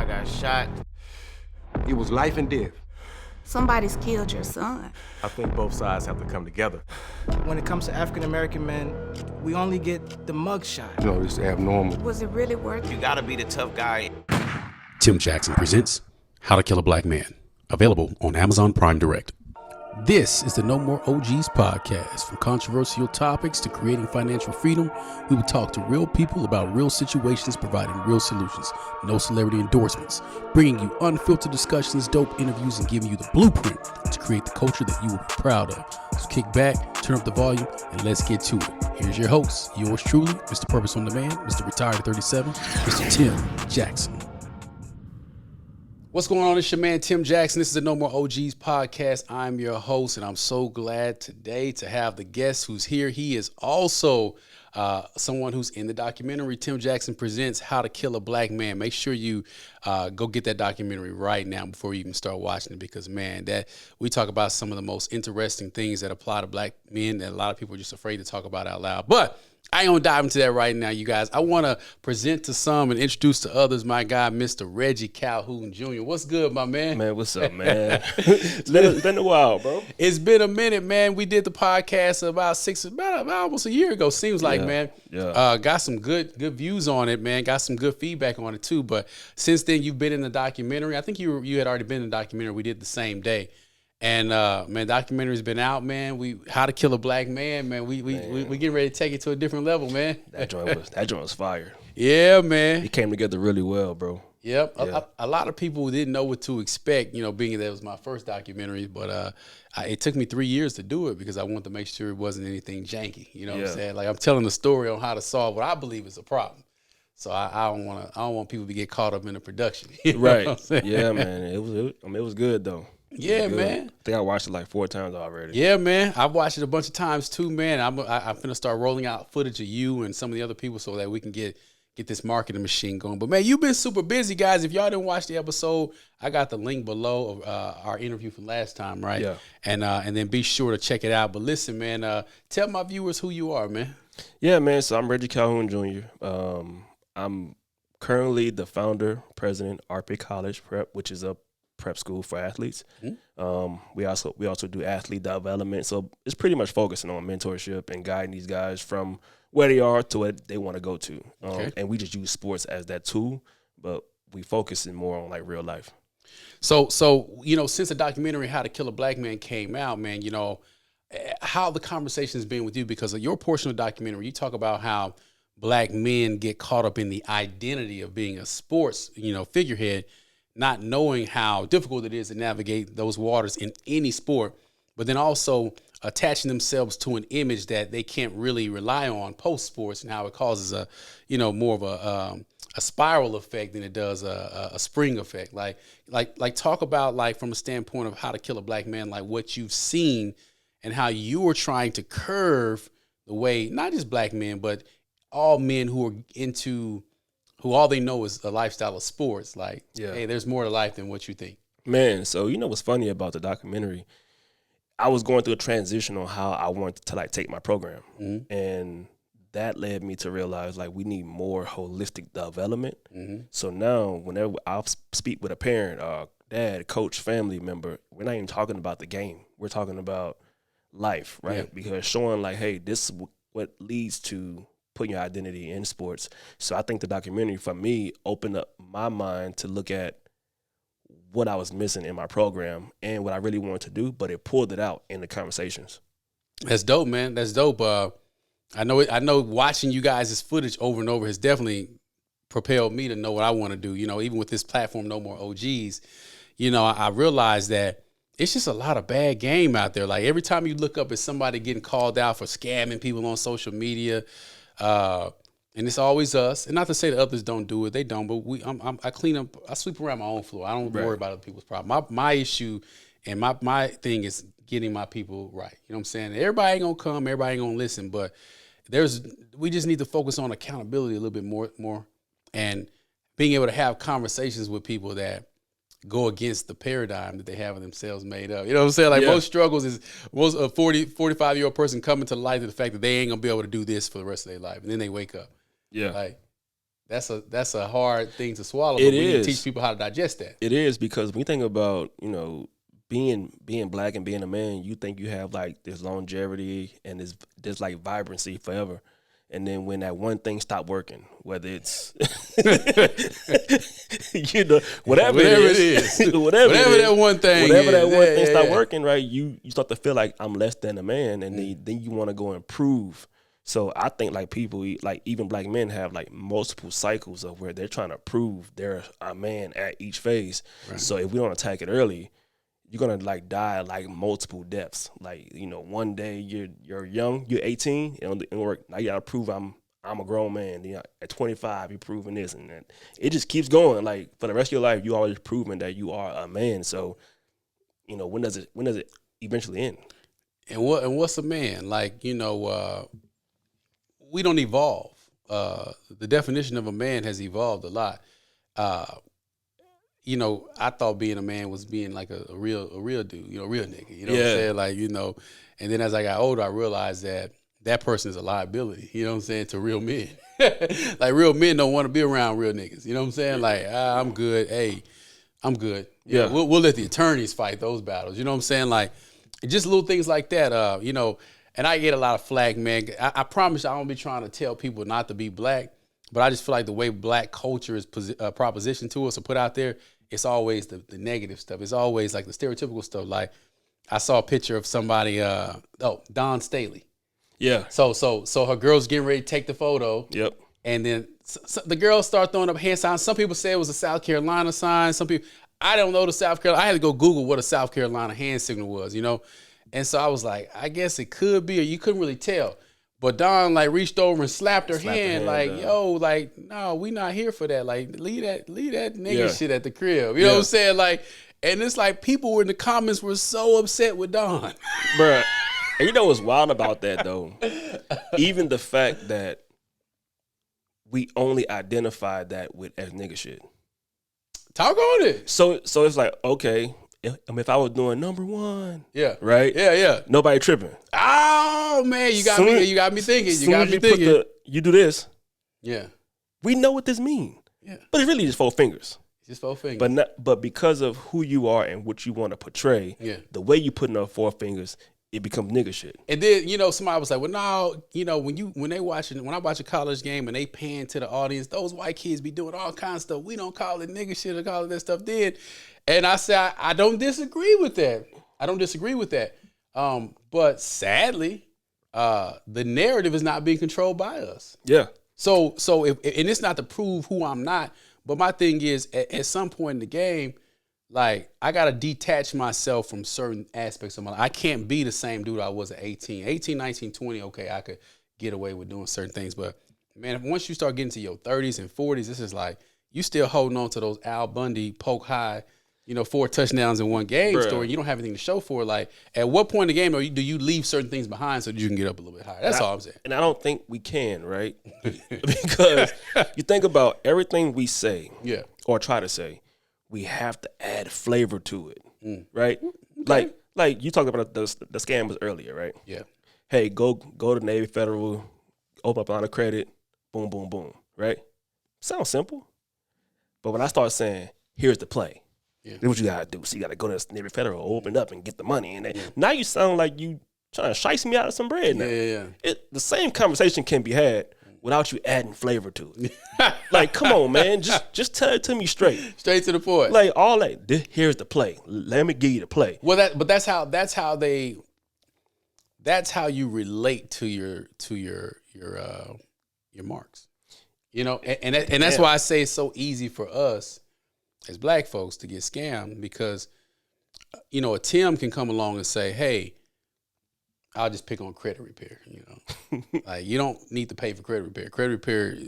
got shot. It was life and death. Somebody's killed your son. I think both sides have to come together. When it comes to African-American men, we only get the mug shot. You know, it's abnormal. Was it really worth it? You gotta be the tough guy. Tim Jackson presents How to Kill a Black Man, available on Amazon Prime Direct. This is the No More OGs podcast. From controversial topics to creating financial freedom, we will talk to real people about real situations, providing real solutions. No celebrity endorsements, bringing you unfiltered discussions, dope interviews, and giving you the blueprint to create the culture that you will be proud of. So kick back, turn up the volume, and let's get to it. Here's your host, yours truly, Mr. Purpose on Demand, Mr. Retired at 37, Mr. Tim Jackson. What's going on? It's your man, Tim Jackson. This is the No More OGs podcast. I'm your host, and I'm so glad today to have the guest who's here. He is also someone who's in the documentary. Tim Jackson presents How to Kill a Black Man. Make sure you go get that documentary right now before you even start watching it, because, man, that we talk about some of the most interesting things that apply to black men that a lot of people are just afraid to talk about out loud. But I ain't gonna dive into that right now, you guys. I want to present to some and introduce to others my guy, Mr. Reggie Calhoun Jr. What's good, my man? Man, what's up, man? It's been a while, bro. It's been a minute, man. We did the podcast about almost a year ago, seems like, man. Yeah. Got some good views on it, man. Got some good feedback on it, too. But since then, you've been in the documentary. I think you had already been in the documentary. We did the same day. And man, documentary's been out, man. How to Kill a Black Man, man. We getting ready to take it to a different level, man. That joint was fire. Yeah, man. It came together really well, bro. Yep. Yeah. A lot of people didn't know what to expect, being that it was my first documentary. But it took me 3 years to do it because I wanted to make sure it wasn't anything janky. You know what I'm saying? Like, I'm telling the story on how to solve what I believe is a problem. So I don't want people to get caught up in the production. Right. Yeah, man. It was good though. Yeah, man. I think I watched it like 4 times already. Yeah, man. I've watched it a bunch of times too, man. I'm finna start rolling out footage of you and some of the other people so that we can get this marketing machine going. But man, you've been super busy, guys. If y'all didn't watch the episode, I got the link below of our interview from last time, right? Yeah. And then be sure to check it out. But listen, man, tell my viewers who you are, man. Yeah, man. So I'm Reggie Calhoun Jr. I'm currently the founder, president, RP College Prep, which is a prep school for athletes. Mm-hmm. We also do athlete development. So it's pretty much focusing on mentorship and guiding these guys from where they are to where they want to go to. Okay. And we just use sports as that tool, but we focusing more on like real life. So since the documentary How to Kill a Black Man came out, man, how the conversation has been with you, because of your portion of the documentary, you talk about how black men get caught up in the identity of being a sports, figurehead, not knowing how difficult it is to navigate those waters in any sport, but then also attaching themselves to an image that they can't really rely on post sports, and how it causes a more of a spiral effect than it does a spring effect. Like talk about, like, from a standpoint of How to Kill a Black Man, like what you've seen and how you are trying to curve the way not just black men but all men who all they know is the lifestyle of sports. Like, hey, there's more to life than what you think. Man, so what's funny about the documentary? I was going through a transition on how I wanted to like take my program. Mm-hmm. And that led me to realize like we need more holistic development. Mm-hmm. So now whenever I speak with a parent, dad, coach, family member, we're not even talking about the game. We're talking about life, right? Yeah. Because showing like, hey, this is what leads to putting your identity in sports. So I think the documentary for me opened up my mind to look at what I was missing in my program and what I really wanted to do, but it pulled it out in the conversations. That's dope, man. That's dope. I know watching you guys' footage over and over has definitely propelled me to know what I want to do. Even with this platform, No More OGs, I realized that it's just a lot of bad game out there. Like, every time you look up at somebody getting called out for scamming people on social media, and it's always us. And not to say that others don't do it; they don't. But I clean up. I sweep around my own floor. I don't worry about other people's problems. My issue and my thing is getting my people right. You know what I'm saying? Everybody ain't gonna come. Everybody ain't gonna listen. But we just need to focus on accountability a little bit more, and being able to have conversations with people that go against the paradigm that they have of themselves made up. You know what I'm saying? Like, most struggles is most a 45-year-old person coming to the light of the fact that they ain't gonna be able to do this for the rest of their life, and then they wake up. Yeah. Like, that's a hard thing to swallow. It but we need to is. teach people how to digest that. It is, because when you think about, being black and being a man, you think you have like this longevity and this like vibrancy forever. And then when that one thing stop working, whether it's whatever it is, whatever that one thing stop working, right? You start to feel like I'm less than a man, and then you want to go improve. So I think like people, like even black men, have like multiple cycles of where they're trying to prove they're a man at each phase. Right. So if we don't attack it early, you're gonna like die like multiple deaths. Like, one day you're young, you're 18, and work. Now you gotta prove I'm a grown man. At 25, you're proving this, and then it just keeps going. Like for the rest of your life, you always proving that you are a man. So, when does it eventually end? And what's a man? Like, we don't evolve. The definition of a man has evolved a lot. I thought being a man was being like a real dude, real nigga. You know what I'm saying? Like, and then as I got older, I realized that person is a liability, you know what I'm saying, to real men. Like real men don't want to be around real niggas. You know what I'm saying? Like, I'm good. Hey, I'm good. Yeah. We'll let the attorneys fight those battles. You know what I'm saying? Like, just little things like that, and I get a lot of flack, man. I promise I don't be trying to tell people not to be black, but I just feel like the way black culture is propositioned to us or put out there, it's always the negative stuff. It's always like the stereotypical stuff. Like I saw a picture of somebody, Dawn Staley. Yeah. So her girl's getting ready to take the photo. Yep. And then the girls start throwing up hand signs. Some people say it was a South Carolina sign. Some people, I don't know the South Carolina. I had to go Google what a South Carolina hand signal was, And so I was like, I guess it could be, or you couldn't really tell. But Dawn like reached over and slapped her hand like, down. Yo, like, no, we not here for that. Like, leave that nigga shit at the crib. You know what I'm saying? Like, and it's like people in the comments were so upset with Dawn. Bruh. And you know what's wild about that though? Even the fact that we only identified that with as nigga shit. Talk on it. So it's like, okay, if I was doing number one, right? Yeah. Nobody tripping. Oh man, you got me thinking. You do this. Yeah. We know what this means. Yeah. But it's really just 4 fingers. Just 4 fingers. But because of who you are and what you want to portray, the way you putting up 4 fingers, it becomes nigga shit. And then, somebody was like, well, no, when I watch a college game and they pan to the audience, those white kids be doing all kinds of stuff. We don't call it nigga shit or call it that stuff then. And I said, I don't disagree with that. But sadly, the narrative is not being controlled by us. Yeah. So if it's not to prove who I'm not, but my thing is at some point in the game, like I got to detach myself from certain aspects of my life. I can't be the same dude I was at 18, 19, 20. Okay, I could get away with doing certain things. But man, once you start getting to your 30s and 40s, this is like you still holding on to those Al Bundy poke high, 4 touchdowns in one game story. You don't have anything to show for it. Like, at what point in the game do you leave certain things behind so that you can get up a little bit higher? That's all I'm saying. And I don't think we can, right? Because you think about everything we say or try to say, we have to add flavor to it, right? Okay. Like you talked about the scammers earlier, right? Yeah. Hey, go to Navy Federal, open up a line of credit, boom, boom, boom, right? Sounds simple. But when I start saying, here's the play, this is what you got to do. So you got to go to Navy Federal, open up and get the money. And now you sound like you trying to shice me out of some bread now. Yeah. The same conversation can be had without you adding flavor to it. Like, come on, man. Just tell it to me straight. Straight to the point. Like, all that, here's the play. Let me give you the play. Well, that's how you relate to your marks. And that's why I say it's so easy for us as black folks to get scammed because, a Tim can come along and say, hey, I'll just pick on credit repair, Like, you don't need to pay for credit repair. Credit repair,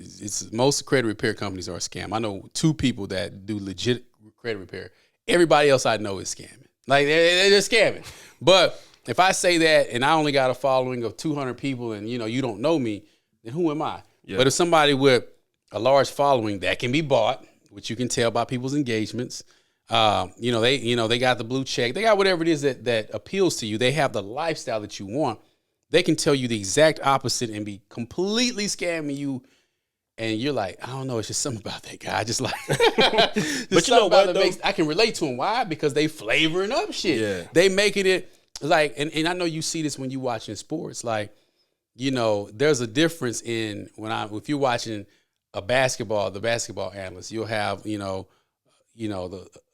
most credit repair companies are a scam. I know 2 people that do legit credit repair. Everybody else I know is scamming. Like, they're just scamming. But if I say that and I only got a following of 200 people and, you don't know me, then who am I? Yeah. But if somebody with a large following that can be bought, which you can tell by people's engagements, they got the blue check. They got whatever it is that appeals to you. They have the lifestyle that you want. They can tell you the exact opposite and be completely scamming you and you're like, I don't know, it's just something about that guy. I just like, But you know what, though? I can relate to him. Why? Because they flavoring up shit. Yeah. They making it like, and I know you see this when you watching sports. Like, you know, there's a difference in if you're watching the basketball analyst, you'll have, the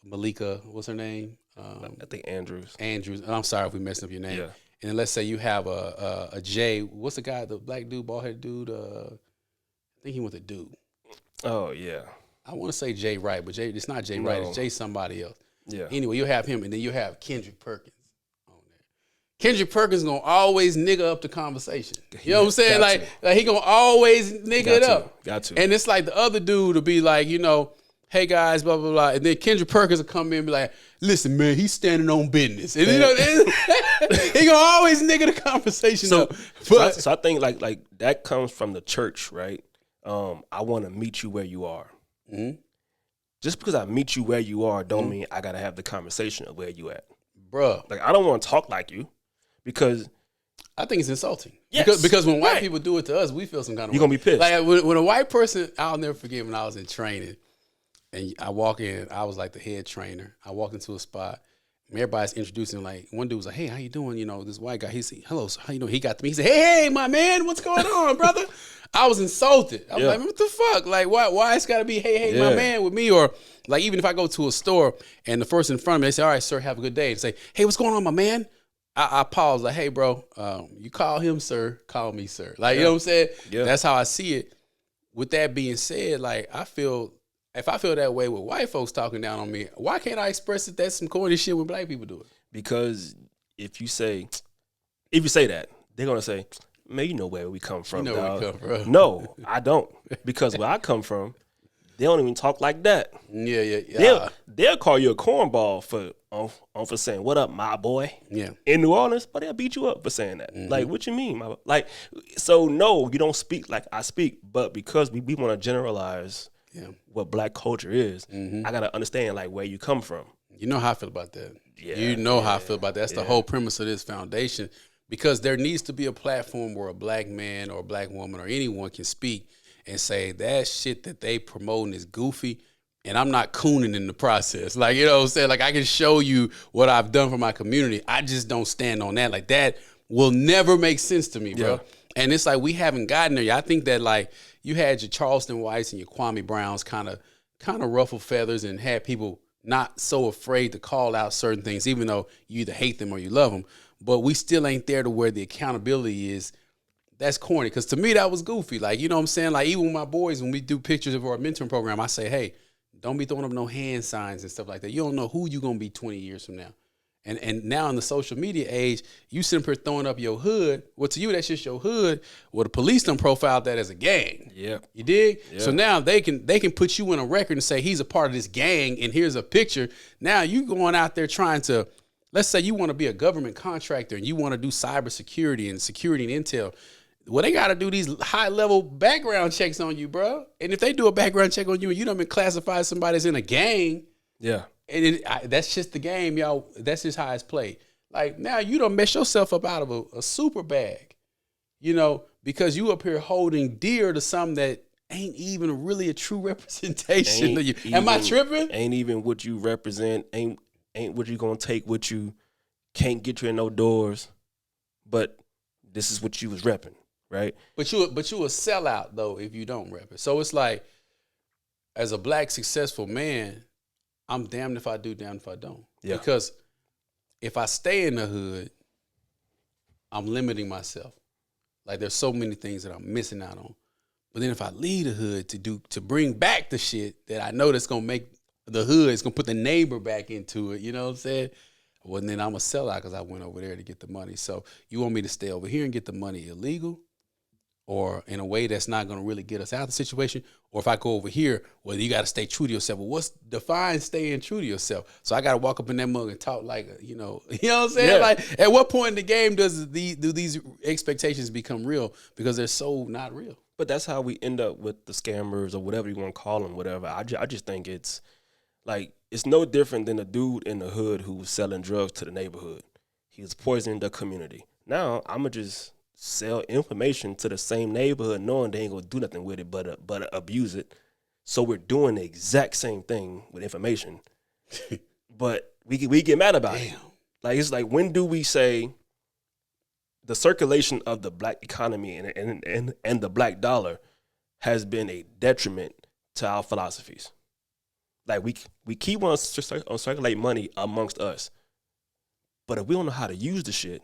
Malika, what's her name? I think Andrews. Andrews. And I'm sorry if we messed up your name. Yeah. And then let's say you have a Jay. What's the guy? The black dude, bald headed dude. I think he went to Duke. Oh yeah. I want to say Jay Wright, but it's not Jay Wright. It's Jay somebody else. Yeah. Anyway, you have him, and then you have Kendrick Perkins on there. Kendrick Perkins gonna always nigga up the conversation. You know what I'm saying? Like he gonna always nigga it up. Got to. And it's like the other dude will be like, hey guys, blah blah blah, and then Kendrick Perkins will come in and be like, listen, man, he's standing on business, and he gonna always nigga the conversation up. But So I think like that comes from the church, right? I want to meet you where you are. Mm-hmm. Just because I meet you where you are, don't mean I gotta have the conversation of where you at, bruh, Like I don't want to talk like you, because I think it's insulting. Yes. Because when white Right. people do it to us, we feel some kind of You're gonna be pissed. Like when a white person, I'll never forget when I was in training, and I walk in, I was like the head trainer. I walked into a spot, and everybody's introducing. Like one dude was like, "Hey, how you doing?" This white guy, he said, "Hello, sir, how you doing?" He got to me. He said, "Hey, my man, what's going on, brother?" I was insulted. I was like, "What the fuck? Like, why it's got to be hey, my man with me?" Or like even if I go to a store and the first in front of me, they say, "All right, sir, have a good day," and say, "Hey, what's going on, my man?" I pause like, "Hey, bro, you call him sir, call me sir." Like, you know what I'm saying? Yeah. That's how I see it. With that being said, like if I feel that way with white folks talking down on me, why can't I express it? That's some corny shit when black people do it. Because if you say that, they're gonna say, "Man, you know where we come from." You know where dog." we come from. No, I don't, because where I come from, they don't even talk like that. Yeah. They'll call you a cornball for saying, "What up, my boy?" Yeah. In New Orleans, but they'll beat you up for saying that. Mm-hmm. Like, what you mean? So no, you don't speak like I speak, but because we want to generalize what black culture is, I gotta understand like where you come from. You know how I feel about that. Yeah, You know how I feel about that. That's the whole premise of this foundation, because there needs to be a platform where a black man or a black woman or anyone can speak and say that shit that they promoting is goofy, and I'm not cooning in the process. Like, you know what I'm saying? Like, I can show you what I've done for my community. I just don't stand on that. Like, that will never make sense to me, bro. Yeah. And it's like we haven't gotten there yet. I think that, like, you had your Charleston Whites and your Kwame Browns kind of ruffle feathers and had people not so afraid to call out certain things, even though you either hate them or you love them. But we still ain't there to where the accountability is. That's corny, because to me that was goofy. Like, you know what I'm saying? Like, even with my boys, when we do pictures of our mentoring program, I say, hey, don't be throwing up no hand signs and stuff like that. You don't know who you're going to be 20 years from now. And now in the social media age, you sitting here throwing up your hood. Well, to you, that's just your hood. Well, the police done profiled that as a gang. Yeah. You dig? Yeah. So now they can put you in a record and say he's a part of this gang, and here's a picture. Now you going out there trying to, let's say you want to be a government contractor and you want to do cybersecurity and security and intel. Well, they got to do these high-level background checks on you, bro. And if they do a background check on you and you done been classified as somebody that's in a gang, Yeah. and that's just the game, y'all. That's just how it's played. Like, now you don't mess yourself up out of a super bag, because you up here holding dear to something that ain't even really a true representation of you. Am I tripping? Ain't even what you represent. Ain't what you gonna take with you. Can't get you in no doors. But this is what you was repping, right? But you a sellout though if you don't rep it. So it's like, as a black successful man, I'm damned if I do, damned if I don't. Yeah. Because if I stay in the hood, I'm limiting myself. Like, there's so many things that I'm missing out on. But then if I leave the hood to bring back the shit that I know that's gonna make the hood, it's gonna put the neighbor back into it. You know what I'm saying? Well, then I'm a sellout because I went over there to get the money. So you want me to stay over here and get the money illegal, or in a way that's not going to really get us out of the situation? Or if I go over here, well, you got to stay true to yourself. Well, what's define staying true to yourself? So I got to walk up in that mug and talk like, you know what I'm saying? Yeah. Like, at what point in the game do these expectations become real? Because they're so not real. But that's how we end up with the scammers or whatever you want to call them, whatever. I just think it's like, it's no different than a dude in the hood who was selling drugs to the neighborhood. He was poisoning the community. Now, I'm going to just sell information to the same neighborhood, knowing they ain't gonna do nothing with it but abuse it. So we're doing the exact same thing with information, but we get mad about it. Like, it's like, when do we say the circulation of the black economy and the black dollar has been a detriment to our philosophies? Like, we keep on circulate money amongst us, but if we don't know how to use the shit,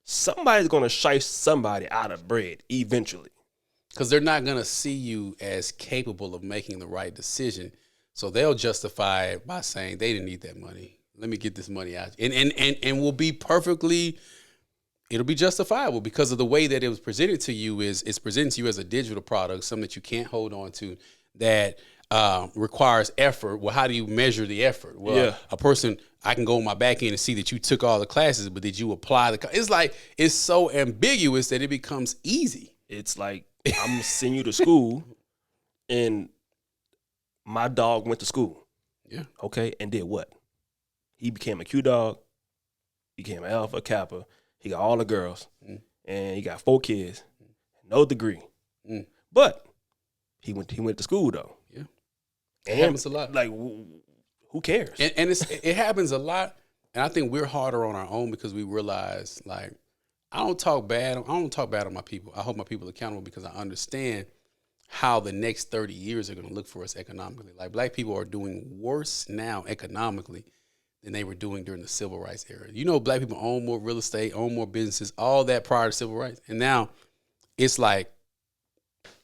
somebody's gonna shice somebody out of bread eventually. Because they're not going to see you as capable of making the right decision. So they'll justify it by saying they didn't need that money. Let me get this money out. And will be perfectly, it'll be justifiable because of the way that it was presented to you. It's presented to you as a digital product, something that you can't hold on to, that requires effort. Well, how do you measure the effort? Well, a person, I can go on my back end and see that you took all the classes, but did you apply it's like, it's so ambiguous that it becomes easy. It's like, I'm gonna send you to school, and my dog went to school. Yeah. Okay, and did what? He became a Q dog, became an Alpha Kappa. He got all the girls, and he got 4 kids, no degree. But he went to school though. Yeah, and it happens a lot. Like, who cares? And it happens a lot. And I think we're harder on our own because we realize, like, I don't talk bad on my people. I hold my people accountable because I understand how the next 30 years are going to look for us economically. Like, black people are doing worse now economically than they were doing during the civil rights era. You know, black people own more real estate, own more businesses, all that prior to civil rights. And now it's like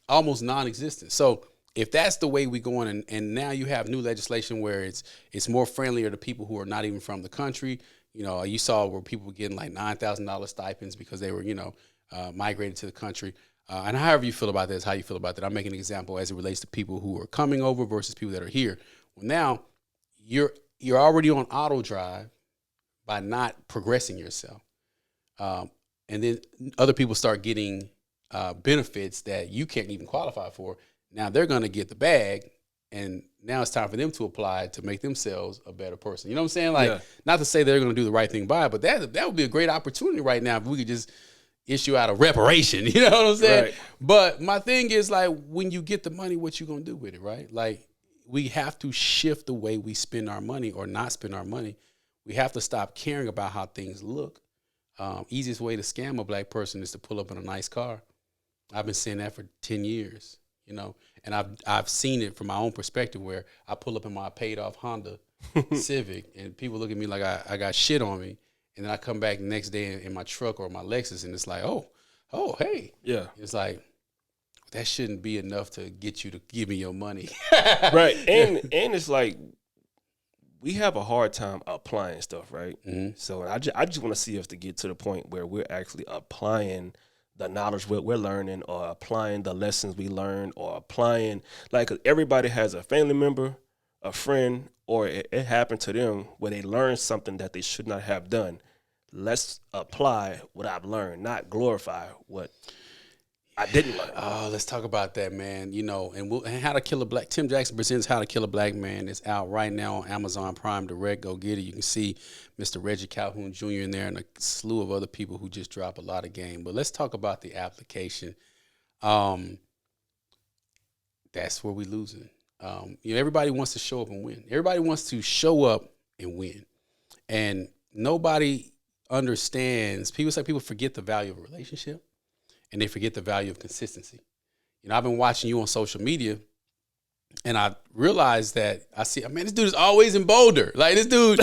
almost non-existent. So if that's the way we're going, and now you have new legislation where it's more friendlier to people who are not even from the country. You know, you saw where people were getting like $9,000 stipends because they were, migrated to the country. And however you feel about that is how you feel about that. I'm making an example as it relates to people who are coming over versus people that are here. Well, now you're already on auto drive by not progressing yourself. And then other people start getting benefits that you can't even qualify for. Now they're going to get the bag. And now it's time for them to apply to make themselves a better person. You know what I'm saying? Like, not to say they're going to do the right thing by it, but that would be a great opportunity right now if we could just issue out a reparation. You know what I'm saying? Right. But my thing is, like, when you get the money, what you going to do with it, right? Like, we have to shift the way we spend our money or not spend our money. We have to stop caring about how things look. Easiest way to scam a black person is to pull up in a nice car. I've been saying that for 10 years. You know, and I've seen it from my own perspective where I pull up in my paid off Honda Civic and people look at me like I got shit on me. And then I come back the next day in my truck or my Lexus and it's like, oh, hey. Yeah. It's like, that shouldn't be enough to get you to give me your money. Right. And it's like, we have a hard time applying stuff, right? Mm-hmm. So I just want to see us to get to the point where we're actually applying the knowledge we're learning, or applying the lessons we learned, or applying, like, everybody has a family member, a friend, or it happened to them where they learned something that they should not have done. Let's apply what I've learned, not glorify what I didn't learn. Oh, let's talk about that, man. You know, and How to Kill a Black. Tim Jackson presents How to Kill a Black Man. It's out right now on Amazon Prime Direct. Go get it. You can see Mr. Reggie Calhoun Jr. in there and a slew of other people who just drop a lot of game. But let's talk about the application. That's where we're losing. Everybody wants to show up and win. Everybody wants to show up and win. And nobody understands. People forget the value of a relationship. And they forget the value of consistency. You know, I've been watching you on social media, and I realized that this dude is always in Boulder. Like, this dude,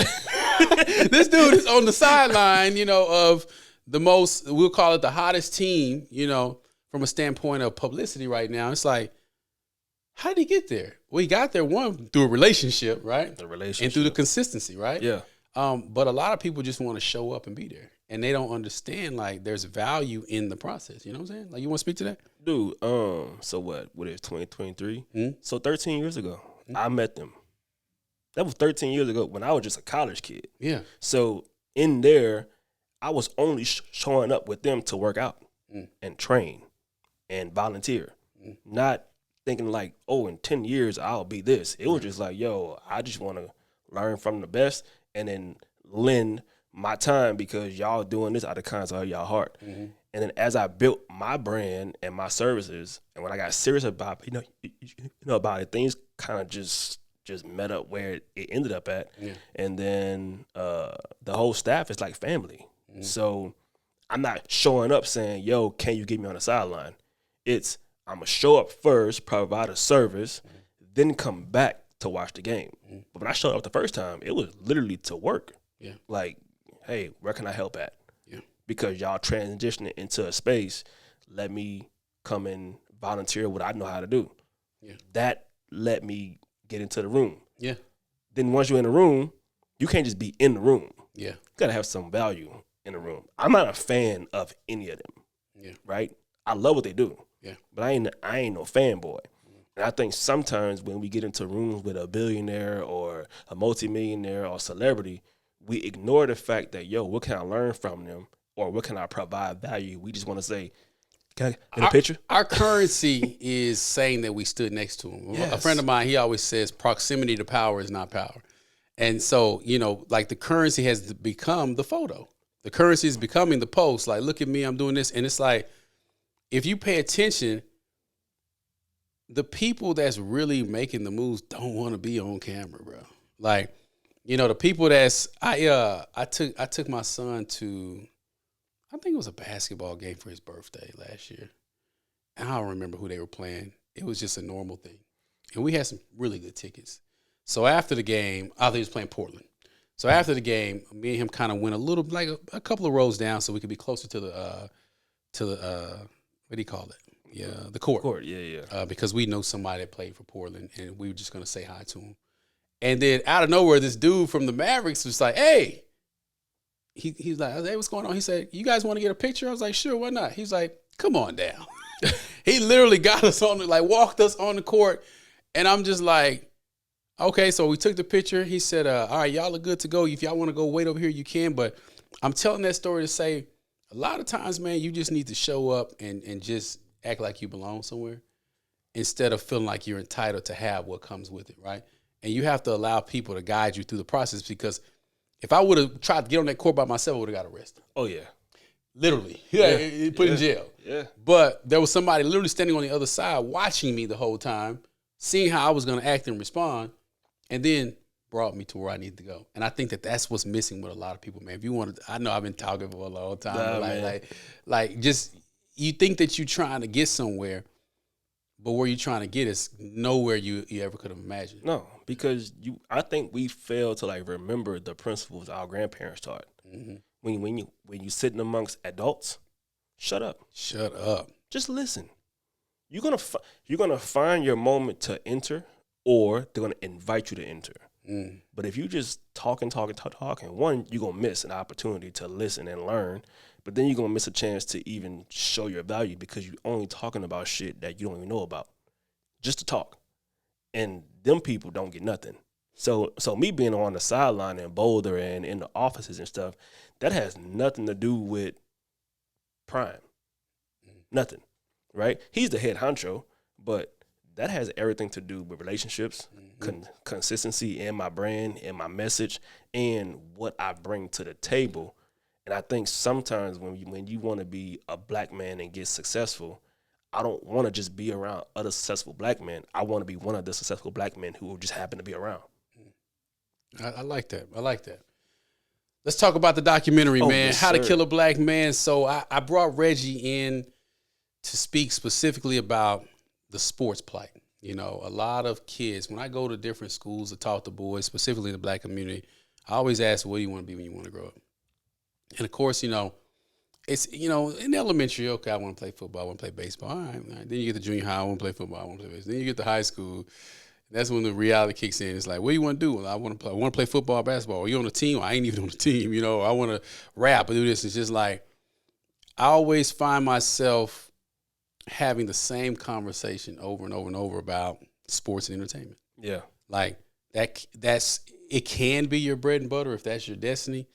this dude is on the sideline, of the most, we'll call it the hottest team, from a standpoint of publicity right now. It's like, how did he get there? Well, he got there, one, through a relationship, right? The relationship. And through the consistency, right? Yeah. But a lot of people just want to show up and be there. And they don't understand, like, there's value in the process. You know what I'm saying? Like, you want to speak to that? Dude, so what is 2023? Mm-hmm. So 13 years ago, I met them. That was 13 years ago when I was just a college kid. Yeah. So in there, I was only showing up with them to work out and train and volunteer. Not thinking like, oh, in 10 years, I'll be this. It was just like, yo, I just want to learn from the best and then lend my time because y'all doing this out of kindness of y'all heart. And then as I built my brand and my services, and when I got serious about about it, things kind of just met up where it ended up at. And then the whole staff is like family. So I'm not showing up saying, yo, can you get me on the sideline? It's I'm going to show up first, provide a service, then come back to watch the game. But when I showed up the first time, it was literally to work. Like, hey, where can I help at? Because y'all transitioning into a space, let me come and volunteer what I know how to do. That let me get into the room. Then once you're in the room, you can't just be in the room. You got to have some value in the room. I'm not a fan of any of them, right? I love what they do, but I ain't no fanboy. And I think sometimes when we get into rooms with a billionaire or a multimillionaire or celebrity, we ignore the fact that, yo, what can I learn from them or what can I provide value? We just want to say, can I get a picture? Our currency is saying that we stood next to him. A friend of mine, he always says proximity to power is not power. And so, like the currency has become the photo. The currency is becoming the post. Like, look at me, I'm doing this. And it's like, if you pay attention, the people that's really making the moves don't want to be on camera, bro. Like, the people I took my son to, I think it was a basketball game for his birthday last year. I don't remember who they were playing. It was just a normal thing. And we had some really good tickets. So after the game, I think he was playing Portland. So after the game, me and him kind of went a little, like a couple of rows down so we could be closer to the what do you call it? The court. Because we know somebody that played for Portland, and we were just going to say hi to him. And then out of nowhere, this dude from the Mavericks was like, hey. He's like, hey, what's going on? He said, you guys want to get a picture? I was like, sure, why not? He's like, come on down. He literally got us walked us on the court. And I'm just like, okay, so we took the picture. He said, all right, y'all are good to go. If y'all want to go wait over here, you can. But I'm telling that story to say, a lot of times, man, you just need to show up and just act like you belong somewhere instead of feeling like you're entitled to have what comes with it, right? And you have to allow people to guide you through the process, because if I would have tried to get on that court by myself, I would have got arrested. Oh, yeah. Literally. Put in jail. But there was somebody literally standing on the other side watching me the whole time, seeing how I was going to act and respond, and then brought me to where I needed to go. And I think that that's what's missing with a lot of people, man. If you want to, I know I've been talking for a long time, but just you think that you're trying to get somewhere, but where you're trying to get is nowhere you ever could have imagined. No, because I think we fail to remember the principles our grandparents taught. When you sitting amongst adults, shut up. Just listen. You're gonna find your moment to enter, or they're gonna invite you to enter. But if you just talking, one, you're gonna miss an opportunity to listen and learn. But then you're going to miss a chance to even show your value because you're only talking about shit that you don't even know about. Just to talk. And them people don't get nothing. So me being on the sideline in Boulder and in the offices and stuff, that has nothing to do with Prime. Nothing. Right? He's the head honcho, but that has everything to do with relationships, consistency in my brand, in my message, and what I bring to the table. And I think sometimes when you want to be a black man and get successful, I don't want to just be around other successful black men. I want to be one of the successful black men who just happen to be around. I like that. Let's talk about the documentary, man. Yes, How to sir. Kill a Black Man. So I brought Reggie in to speak specifically about the sports plight. A lot of kids, when I go to different schools to talk to boys, specifically in the black community, I always ask, what do you want to be when you want to grow up? And of course, it's, in elementary, okay, I want to play football, I want to play baseball. All right. Then you get to junior high, I want to play football, I want to play baseball. Then you get to high school. That's when the reality kicks in. It's like, what do you want to do? Well, I want to play football, basketball. Are you on the team? I ain't even on the team. I want to rap or do this. It's just like, I always find myself having the same conversation over and over and over about sports and entertainment. Yeah. Like it can be your bread and butter if that's your destiny.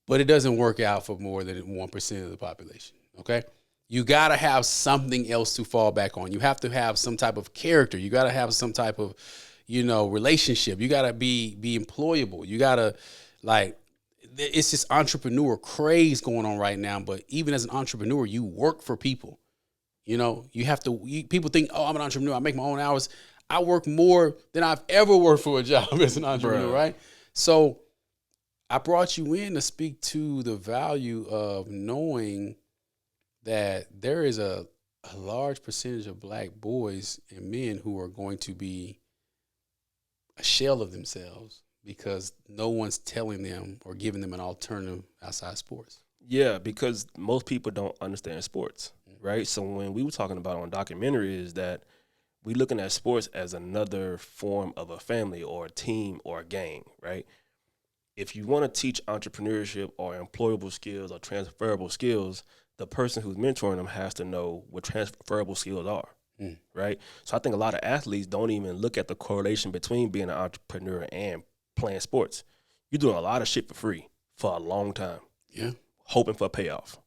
But it doesn't work out for more than 1% of the population, okay? You got to have something else to fall back on. You have to have some type of character. You got to have some type of, relationship. You got to be employable. You got to, it's this entrepreneur craze going on right now. But even as an entrepreneur, you work for people. You know, you have to. People think, oh, I'm an entrepreneur. I make my own hours. I work more than I've ever worked for a job as an entrepreneur, right? So I brought you in to speak to the value of knowing that there is a large percentage of black boys and men who are going to be a shell of themselves because no one's telling them or giving them an alternative outside sports. Yeah, because most people don't understand sports, right? So when we were talking about on documentary is that we looking at sports as another form of a family or a team or a gang, right? If you want to teach entrepreneurship or employable skills or transferable skills, the person who's mentoring them has to know what transferable skills are, right? So I think a lot of athletes don't even look at the correlation between being an entrepreneur and playing sports. You're doing a lot of shit for free for a long time. Yeah. Hoping for a payoff.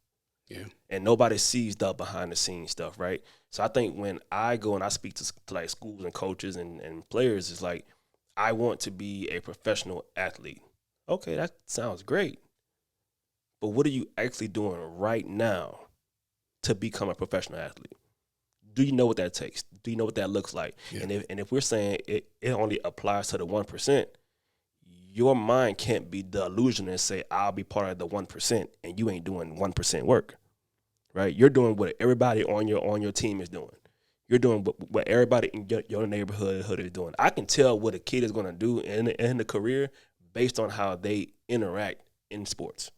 Yeah. And nobody sees the behind the scenes stuff, right? So I think when I go and I speak to like schools and coaches and players, it's like, I want to be a professional athlete. Okay, that sounds great. But what are you actually doing right now to become a professional athlete? Do you know what that takes? Do you know what that looks like? Yeah. And if we're saying it only applies to the 1%, your mind can't be the illusion and say, I'll be part of the 1%, and you ain't doing 1% work, right? You're doing what everybody on your team is doing. You're doing what everybody in your neighborhood is doing. I can tell what a kid is going to do in the career based on how they interact in sports.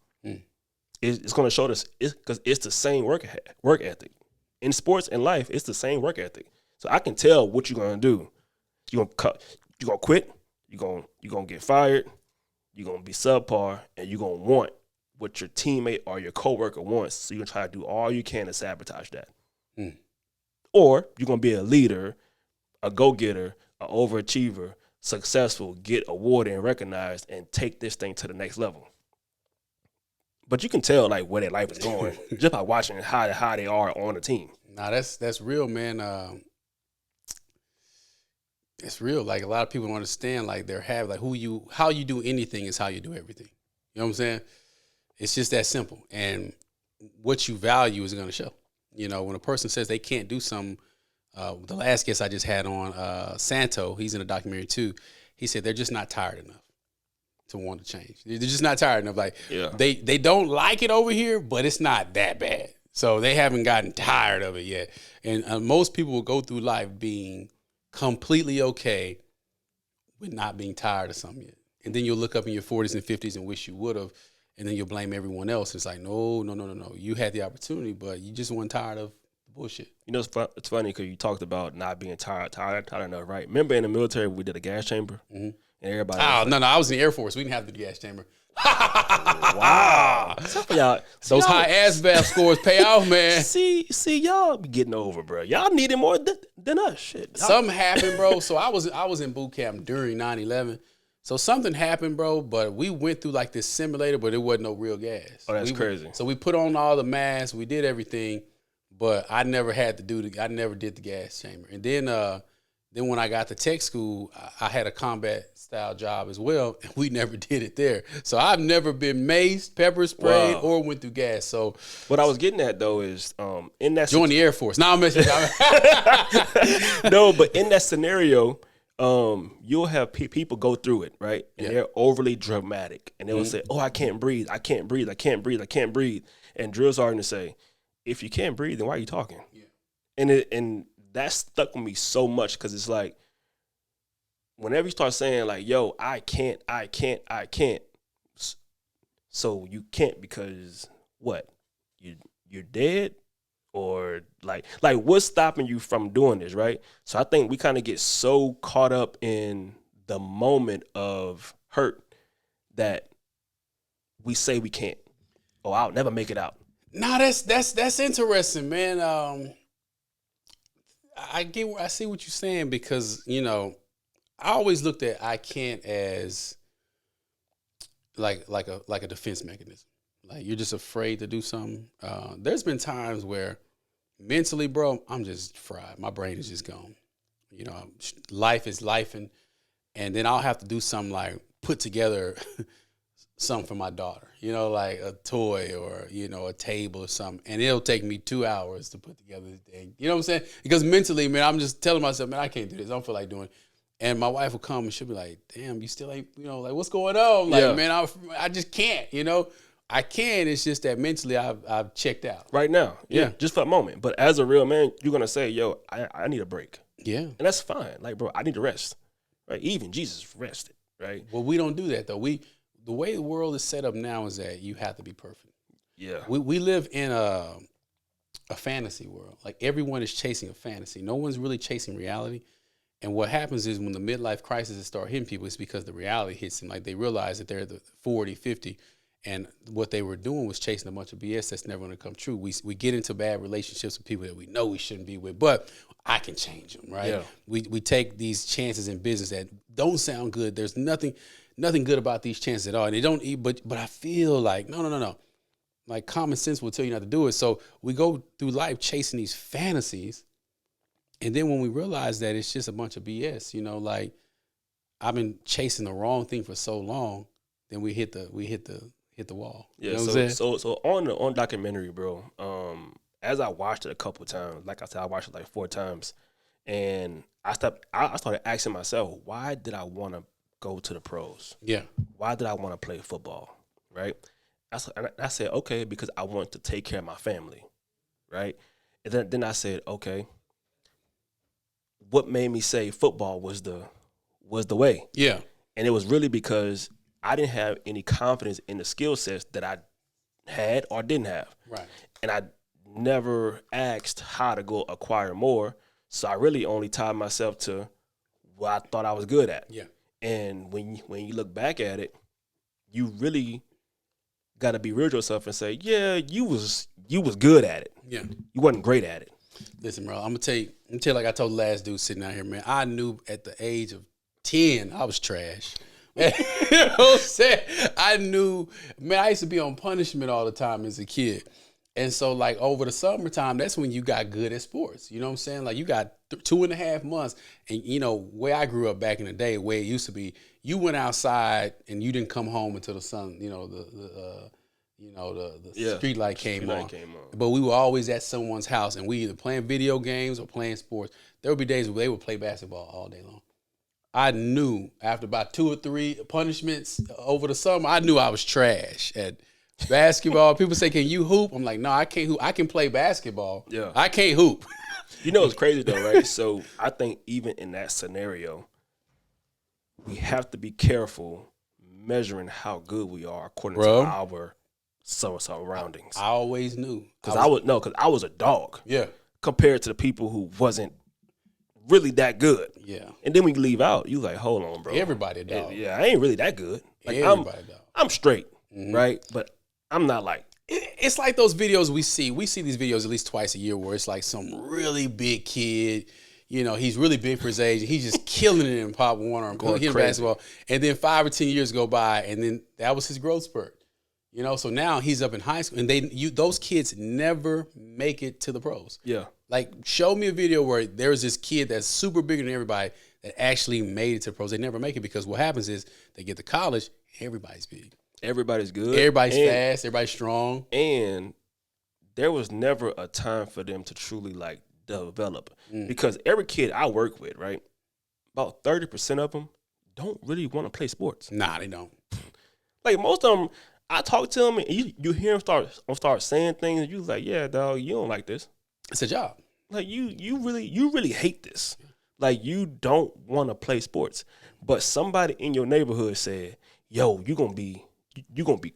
It's going to show us because it's the same work ethic. In sports and life, it's the same work ethic. So I can tell what you're going to do. You're going to quit. You're going to get fired. You're going to be subpar, and you're going to want what your teammate or your coworker wants. So you're going to try to do all you can to sabotage that. Or you're going to be a leader, a go-getter, an overachiever, successful, get awarded and recognized, and take this thing to the next level. But you can tell like where their life is going just by watching how they are on the team. Nah, that's real, man. It's real. Like a lot of people don't understand. Like how you do anything is how you do everything. You know what I'm saying? It's just that simple. And what you value is going to show. You know, when a person says they can't do something, the last guest I just had on, Santo, he's in a documentary too. He said they're just not tired enough to want to change. They're just not tired enough. Like they don't like it over here, but it's not that bad. So they haven't gotten tired of it yet. And most people will go through life being completely okay with not being tired of something yet. And then you'll look up in your 40s and 50s and wish you would have, and then you'll blame everyone else. It's like, no. You had the opportunity, but you just weren't tired of the bullshit. You know, it's funny because you talked about not being tired enough, right? Remember in the military we did a gas chamber? And everybody no, I was in the Air Force. We didn't have the gas chamber. Wow. Those high ass bath scores pay off, man. See, y'all be getting over, bro. Y'all needed more than us. Shit. Something happened, bro. So I was in boot camp during 9/11. So something happened, bro. But we went through like this simulator, but it wasn't no real gas. Oh, that's crazy. So we put on all the masks. We did everything, but I never had to I never did the gas chamber. And then when I got to tech school, I had a combat style job as well, and we never did it there. So I've never been maced, pepper sprayed, or went through gas. So what I was getting at though is in that join the Air Force. Now I'm messing. No, but in that scenario, you'll have people go through it, right? And they're overly dramatic, and they'll say, "Oh, I can't breathe. I can't breathe. I can't breathe. I can't breathe." And drill sergeant to say, "If you can't breathe, then why are you talking?" Yeah. And that stuck with me so much because it's like, whenever you start saying like, yo, I can't. So you can't because what? You're dead? Or like what's stopping you from doing this, right? So I think we kind of get so caught up in the moment of hurt that we say we can't. Oh, I'll never make it out. No, that's interesting, man. I see what you're saying because, you know, I always looked at I can't as like a defense mechanism. Like you're just afraid to do something. There's been times where mentally, bro, I'm just fried. My brain is just gone. You know, life is life, and then I'll have to do something like put together something for my daughter, you know, like a toy or, you know, a table or something. And it'll take me 2 hours to put together this thing. You know what I'm saying? Because mentally, man, I'm just telling myself, man, I can't do this. I don't feel like doing it. And my wife will come and she'll be like, damn, you still ain't, you know, like, what's going on? Like, man, I just can't, you know. I can. It's just that mentally I've checked out. Right now. Yeah. Just for a moment. But as a real man, you're going to say, yo, I need a break. Yeah. And that's fine. Like, bro, I need to rest. Right? Even Jesus rested. Right? Well, we don't do that, though. The way the world is set up now is that you have to be perfect. Yeah. We live in a fantasy world. Like, everyone is chasing a fantasy. No one's really chasing reality. And what happens is when the midlife crisis start hitting people, it's because the reality hits them. Like, they realize that they're the 40, 50, and what they were doing was chasing a bunch of BS that's never going to come true. We get into bad relationships with people that we know we shouldn't be with, but I can change them, right? Yeah. We take these chances in business that don't sound good. There's nothing good about these chances at all. And they don't, but I feel like, no. Like, common sense will tell you not to do it. So we go through life chasing these fantasies. And then when we realize that it's just a bunch of BS, you know, like, I've been chasing the wrong thing for so long, then we hit the wall. Yeah. You know what I'm saying? So on documentary, bro. As I watched it a couple times, like I said, I watched it like 4 times, and I started asking myself, why did I want to go to the pros? Yeah. Why did I want to play football? Right. I said, okay, because I want to take care of my family. Right. And then I said, okay, what made me say football was the way? Yeah. And it was really because I didn't have any confidence in the skill sets that I had or didn't have. Right. And I never asked how to go acquire more. So I really only tied myself to what I thought I was good at. Yeah. And when you look back at it, you really got to be real with yourself and say, yeah, you was good at it. Yeah. You wasn't great at it. Listen, bro, I'm gonna tell you like I told the last dude sitting out here, man. I knew at the age of 10 I was trash. You know what I'm saying? I knew, man, I used to be on punishment all the time as a kid. And so, like, over the summertime, that's when you got good at sports. You know what I'm saying? Like, you got 2.5 months. And, you know, where I grew up back in the day, where it used to be, you went outside and you didn't come home until the sun, you know, the street light came on. But we were always at someone's house, and we either playing video games or playing sports. There would be days where they would play basketball all day long. I knew after about 2 or 3 punishments over the summer, I knew I was trash at basketball. People say, can you hoop? I'm like, no, I can't hoop. I can play basketball. Yeah. I can't hoop. You know, it's crazy though, right? So I think even in that scenario, we have to be careful measuring how good we are according to our surroundings. I always knew. Because I was a dog. Yeah. Compared to the people who wasn't really that good. Yeah. And then when you leave out, you like, hold on, bro. Everybody a dog. Yeah, I ain't really that good. Like, everybody dog. I'm straight, right? But I'm not like. It's like those videos we see. We see these videos at least twice a year where it's like some really big kid. You know, he's really big for his age. He's just killing it in Pop Warner and basketball. And then 5 or 10 years go by, and then that was his growth spurt. You know, so now he's up in high school, and those kids never make it to the pros. Yeah. Like, show me a video where there's this kid that's super bigger than everybody that actually made it to the pros. They never make it because what happens is they get to college, everybody's big. Everybody's good. Everybody's fast. Everybody's strong. And there was never a time for them to truly, like, develop. Because every kid I work with, right, about 30% of them don't really want to play sports. Nah, they don't. Like, most of them, I talk to them, and you hear them start saying things, and you like, yeah, dog, you don't like this. It's a job. Like, you really hate this. Like, you don't want to play sports. But somebody in your neighborhood said, yo, you're gonna be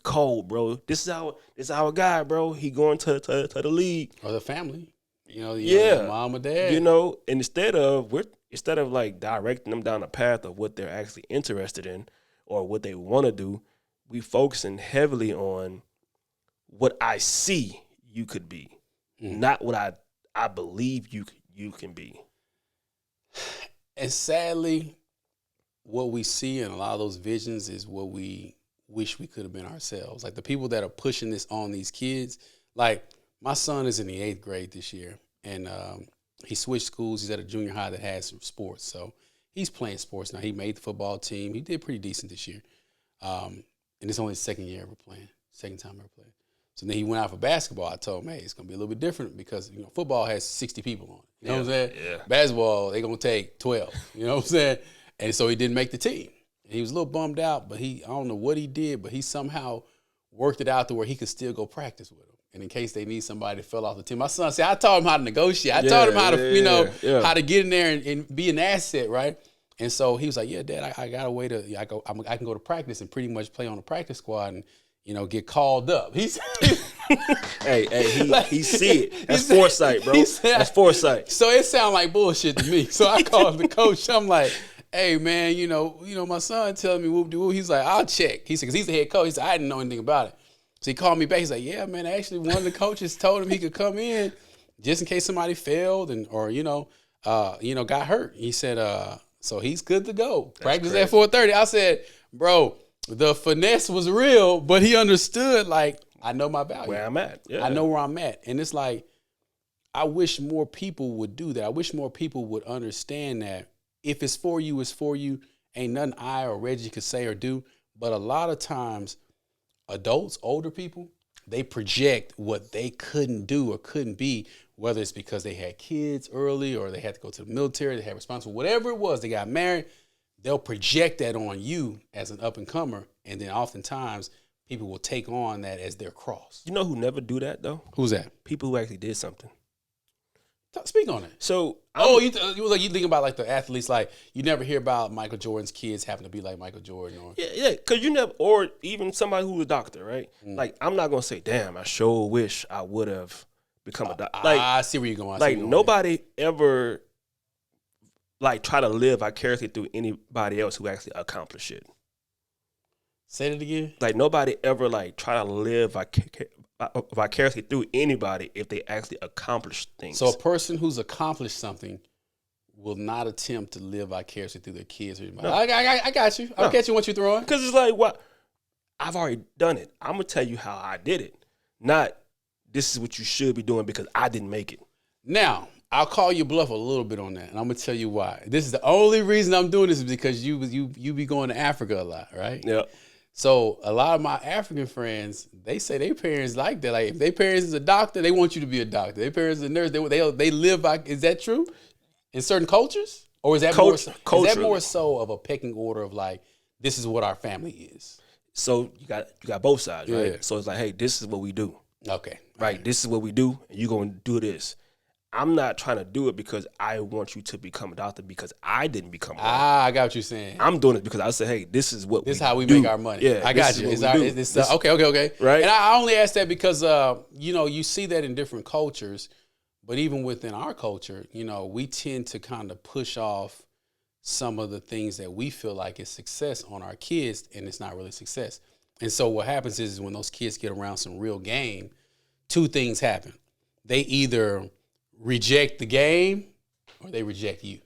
cold, bro. This is our guy, bro. He going to the league. Or the family. You know, mom or dad. You know, and instead of like directing them down the path of what they're actually interested in or what they want to do, we focusing heavily on what I see you could be, not what I believe you can be. And sadly, what we see in a lot of those visions is what we wish we could have been ourselves. Like, the people that are pushing this on these kids, like, my son is in the 8th grade this year, and he switched schools. He's at a junior high that has some sports, so he's playing sports now. He made the football team. He did pretty decent this year. and it's only his second time ever playing. So then he went out for basketball. I told him, hey, it's going to be a little bit different because, football has 60 people on it. You know what I'm saying? Yeah. Basketball, they're going to take 12. You know what I'm saying? And so he didn't make the team. And he was a little bummed out, but I don't know what he did, but he somehow worked it out to where he could still go practice with him. And in case they need somebody that fell off the team. My son said, I taught him how to negotiate. I taught him how to, how to get in there and be an asset, right? And so he was like, yeah, Dad, I got a way to, I can go to practice and pretty much play on the practice squad and, get called up. He said, he see it. That's foresight, bro. That's foresight. So it sounded like bullshit to me. So I called the coach. I'm like, hey, man, my son telling me whoop-de-whoop. He's like, I'll check. He said, because he's the head coach. He said, I didn't know anything about it. So he called me back. He's like, yeah, man, actually one of the coaches told him he could come in just in case somebody failed or got hurt. He said, so he's good to go. Practice at 4:30. I said, bro, the finesse was real, but he understood, like, I know my value. Where I'm at. Yeah. I know where I'm at. And it's like, I wish more people would do that. I wish more people would understand that if it's for you, it's for you. Ain't nothing I or Reggie could say or do. But a lot of times, adults, older people, they project what they couldn't do or couldn't be, whether it's because they had kids early or they had to go to the military, they had responsibility, whatever it was, they got married. They'll project that on you as an up-and-comer, and then oftentimes people will take on that as their cross. You know who never do that, though? Who's that? People who actually did something. Speak on it. So, you think about like the athletes, like you never hear about Michael Jordan's kids having to be like Michael Jordan, or because you never, or even somebody who's a doctor, right? Like, I'm not gonna say, damn, I sure wish I would have become a doctor. Like, I see where you're going. Like, nobody ever like try to live vicariously through anybody else who actually accomplished it. Say that again. Like, nobody ever like try to live vicariously through anybody if they actually accomplish things. So a person who's accomplished something will not attempt to live vicariously through their kids or anybody. No. I got you. I'll catch you what you're throwing. Because it's like, what? I've already done it. I'm going to tell you how I did it. Not, this is what you should be doing because I didn't make it. Now, I'll call you bluff a little bit on that, and I'm going to tell you why. This is the only reason I'm doing this is because you be going to Africa a lot, right? Yeah. So a lot of my African friends, they say their parents like that. Like if their parents is a doctor, they want you to be a doctor. Their parents is a nurse, they live by. Is that true in certain cultures, or is that more so of a pecking order of like this is what our family is? So you got both sides, right? Yeah. So it's like, hey, this is what we do. Okay, right. This is what we do, and you're gonna do this. I'm not trying to do it because I want you to become a doctor because I didn't become one. I got what you're saying. I'm doing it because I say, hey, this is what this is how we make our money. Yeah, I got you. Okay. Right. And I only ask that because you see that in different cultures, but even within our culture, we tend to kind of push off some of the things that we feel like is success on our kids, and it's not really success. And so what happens is when those kids get around some real game, two things happen. They either reject the game or they reject you.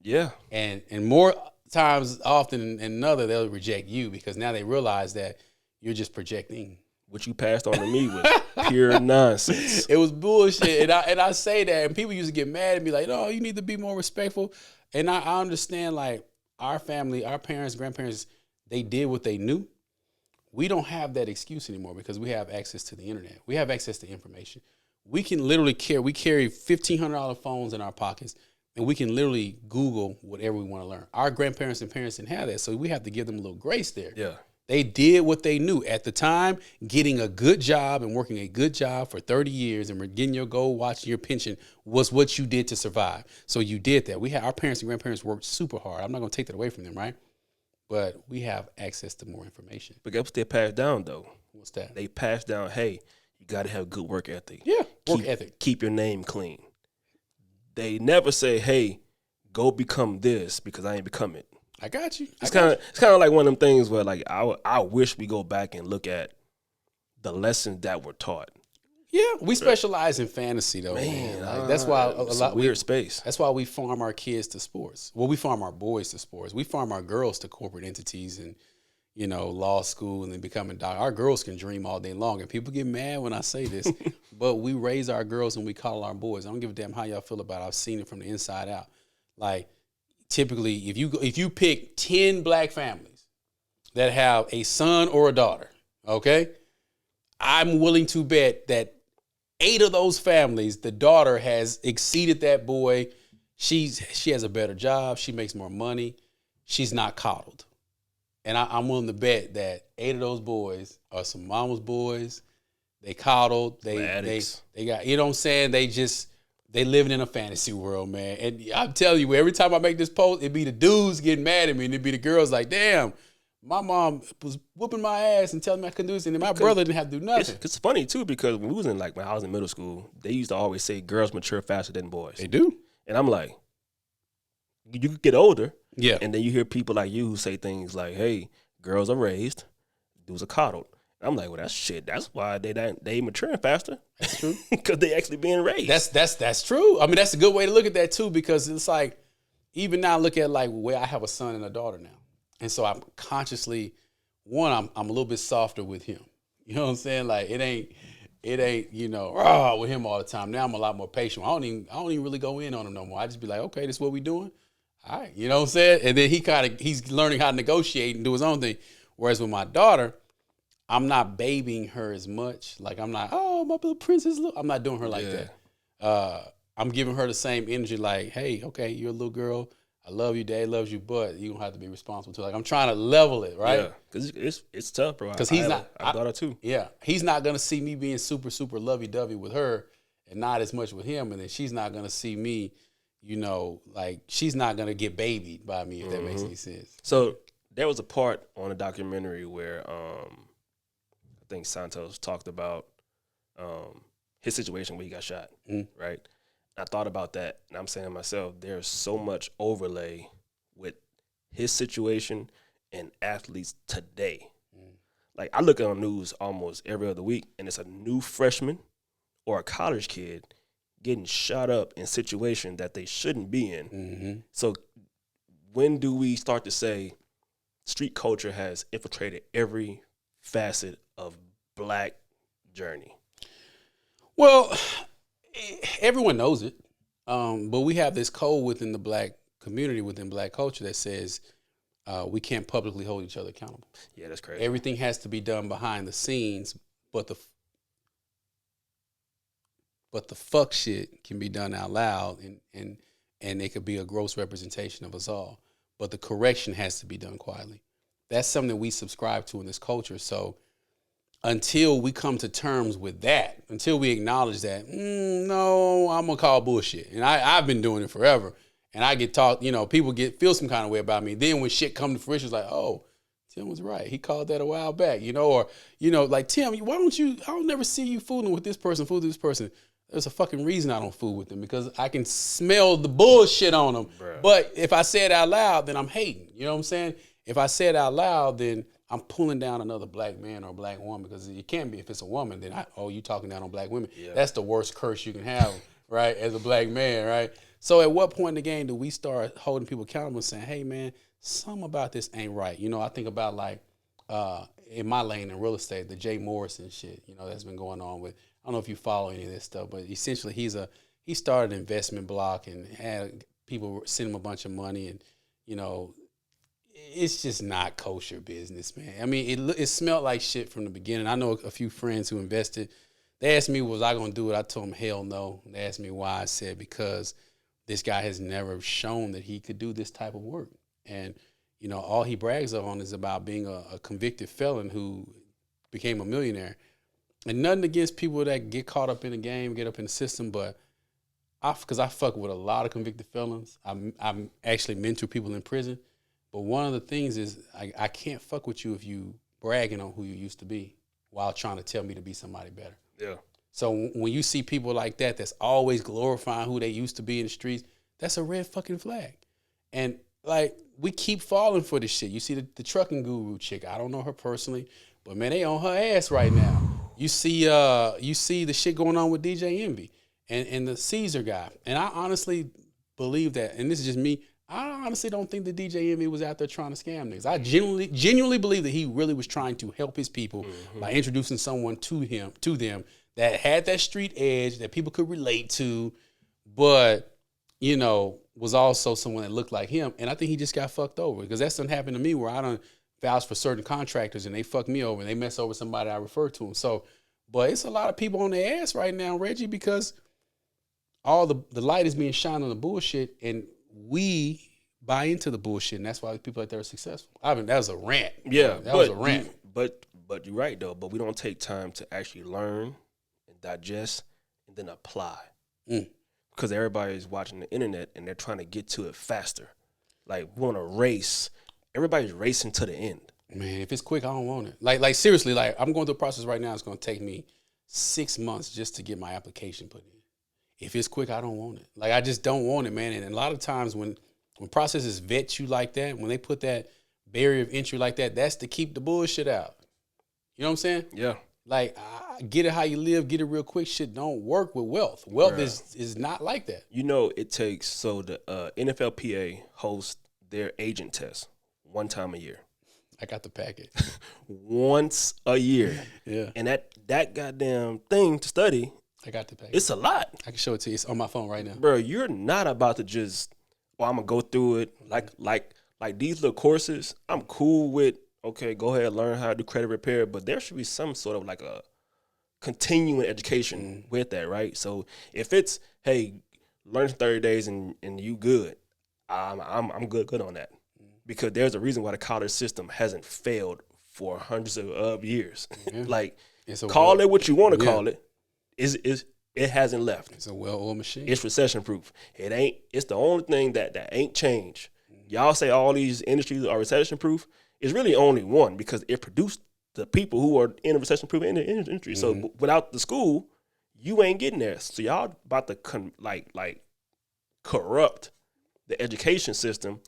Yeah. And more times often than another, they'll reject you because now they realize that you're just projecting. What you passed on to me was pure nonsense. It was bullshit. And I say that, and people used to get mad at me like, oh, you need to be more respectful. And I understand, like, our family, our parents, grandparents, they did what they knew. We don't have that excuse anymore because we have access to the internet. We have access to information. We can literally carry $1,500 phones in our pockets, and we can literally Google whatever we want to learn. Our grandparents and parents didn't have that, so we have to give them a little grace there. Yeah. They did what they knew. At the time, getting a good job and working a good job for 30 years and getting your gold watch and your pension was what you did to survive. So you did that. Our parents and grandparents worked super hard. I'm not going to take that away from them, right? But we have access to more information. But guess what they passed down, though? What's that? They passed down, hey, you got to have good work ethic. Yeah, work ethic. Keep your name clean. They never say, hey, go become this because I ain't become it. I got you. It's kind of like one of them things where like I wish we go back and look at the lessons that were taught. Yeah, we specialize in fantasy though, man. Like, that's why a lot weird space. That's why we farm our kids to sports. Well, we farm our boys to sports. We farm our girls to corporate entities and law school and then becoming doctor. Our girls can dream all day long, and people get mad when I say this, but we raise our girls and we coddle our boys. I don't give a damn how y'all feel about it. I've seen it from the inside out. Like typically, if you pick 10 black families that have a son or a daughter, okay? I'm willing to bet that 8 of those families, the daughter has exceeded that boy. She has a better job. She makes more money. She's not coddled. And I'm willing to bet that 8 of those boys are some mama's boys. They coddled. They got, you know what I'm saying? They living in a fantasy world, man. And I'm telling you, every time I make this post, it'd be the dudes getting mad at me, and it'd be the girls like, damn, my mom was whooping my ass and telling me I couldn't do this, and my brother didn't have to do nothing. It's funny too, because when we was in when I was in middle school, they used to always say girls mature faster than boys. They do. And I'm like, you get older, Yeah. and then you hear people like you who say things like, hey, girls are raised, dudes are coddled. I'm like, well, that's shit. That's why they maturing faster. That's true. Because they actually being raised. That's true. I mean, that's a good way to look at that too, because it's like, even now look at like where I have a son and a daughter now. And so I'm consciously, I'm a little bit softer with him. You know what I'm saying? Like it ain't, you know, with him all the time. Now I'm a lot more patient. I don't even really go in on him no more. I just be like, okay, this is what we doing. All right. You know what I'm saying? And then he's learning how to negotiate and do his own thing. Whereas with my daughter, I'm not babying her as much. Like I'm not, oh, my little princess. Look. I'm not doing her like that. I'm giving her the same energy. Like, hey, okay, you're a little girl. I love you, Dad loves you, but you don't have to be responsible too. Like I'm trying to level it, right? Yeah, because it's tough, bro. Because he's not. I've got her too. Yeah, he's not gonna see me being super, super lovey-dovey with her, and not as much with him, and then she's not gonna see me, you know, like she's not gonna get babied by me if that makes any sense. So there was a part on a documentary where I think Santos talked about his situation where he got shot, right? I thought about that, and I'm saying to myself, there's so much overlay with his situation and athletes today. Like, I look on news almost every other week, and it's a new freshman or a college kid getting shot up in a situation that they shouldn't be in. So when do we start to say street culture has infiltrated every facet of Black journey? Well, everyone knows it, but we have this code within the Black community, within Black culture, that says we can't publicly hold each other accountable. Yeah, that's crazy. Everything has to be done behind the scenes, but the fuck shit can be done out loud, and it could be a gross representation of us all. But the correction has to be done quietly. That's something that we subscribe to in this culture. So until we come to terms with that, until we acknowledge that, no, I'm gonna call bullshit. And I've been doing it forever. And I get talked, you know, people feel some kind of way about me. Then when shit come to fruition, it's like, oh, Tim was right. He called that a while back, you know, or, you know, like, Tim, why don't you, I don't never see you fooling with this person, fooling with this person. There's a fucking reason I don't fool with them, because I can smell the bullshit on them. Bruh. But if I say it out loud, then I'm hating. You know what I'm saying? If I say it out loud, then I'm pulling down another Black man or a Black woman, because it can't be. If it's a woman, then you talking down on Black women. Yeah. That's the worst curse you can have, right, as a Black man, right? So at what point in the game do we start holding people accountable and saying, hey, man, something about this ain't right? You know, I think about, like, in my lane in real estate, the Jay Morrison shit, you know, that's been going on with, I don't know if you follow any of this stuff, but essentially he started an investment block and had people send him a bunch of money, and, you know, it's just not kosher business, man. I mean, it smelled like shit from the beginning. I know a few friends who invested. They asked me, was I going to do it? I told them, hell no. They asked me why. I said, because this guy has never shown that he could do this type of work. And, you know, all he brags on is about being a convicted felon who became a millionaire. And nothing against people that get caught up in the game, get up in the system, but because I fuck with a lot of convicted felons. I'm actually mentor people in prison. But one of the things is I can't fuck with you if you bragging on who you used to be while trying to tell me to be somebody better. Yeah. So when you see people like that that's always glorifying who they used to be in the streets, that's a red fucking flag. And, like, we keep falling for this shit. You see the trucking guru chick. I don't know her personally, but, man, they on her ass right now. You see the shit going on with DJ Envy and the Caesar guy. And I honestly believe that, and this is just me, I honestly don't think that DJ Envy was out there trying to scam niggas. I genuinely believe that he really was trying to help his people by introducing someone to them that had that street edge that people could relate to, but, you know, was also someone that looked like him. And I think he just got fucked over, because that's done happened to me where I done vouch for certain contractors and they fuck me over and they mess over somebody I refer to them. So, but it's a lot of people on their ass right now, Reggie, because all the light is being shined on the bullshit and we buy into the bullshit, and that's why people like that are successful. I mean, that was a rant. Yeah, that was a rant. But you're right though. But we don't take time to actually learn and digest and then apply. Because everybody's watching the internet and they're trying to get to it faster. Like we want to race. Everybody's racing to the end. Man, if it's quick, I don't want it. Like seriously, like I'm going through a process right now. It's going to take me 6 months just to get my application put in. If it's quick, I don't want it. Like I just don't want it, man. And a lot of times when processes vet you like that, when they put that barrier of entry like that, that's to keep the bullshit out. You know what I'm saying? Yeah. Like, get it how you live, get it real quick. Shit don't work with wealth. Wealth is not like that. You know, it takes, so the NFLPA hosts their agent test one time a year. I got the packet. Once a year. Yeah. And that goddamn thing to study, I got the packet. it's a lot. I can show it to you. It's on my phone right now. Bro, you're not about to just, I'm going to go through it. Like these little courses, I'm cool with, okay, go ahead, learn how to do credit repair, but there should be some sort of like a continuing education with that, right? So if it's, hey, learn 30 days and you good, I'm good on that. Because there's a reason why the college system hasn't failed for hundreds of years. Yeah. Like, call it what you want to call it. It hasn't left. It's a well-oiled machine. It's recession proof. It's the only thing that ain't changed. Y'all say all these industries are recession proof. It's really only one because it produced the people who are in a recession proof industry. So without the school, you ain't getting there. So y'all about to corrupt the education system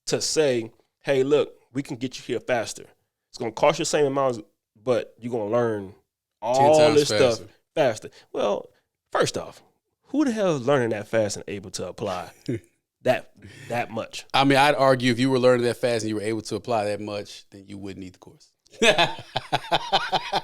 to say, hey, look, we can get you here faster. It's gonna cost you the same amount, but you're gonna learn all this stuff faster. Well, first off, who the hell is learning that fast and able to apply that much? I mean, I'd argue if you were learning that fast and you were able to apply that much, then you wouldn't need the course. You know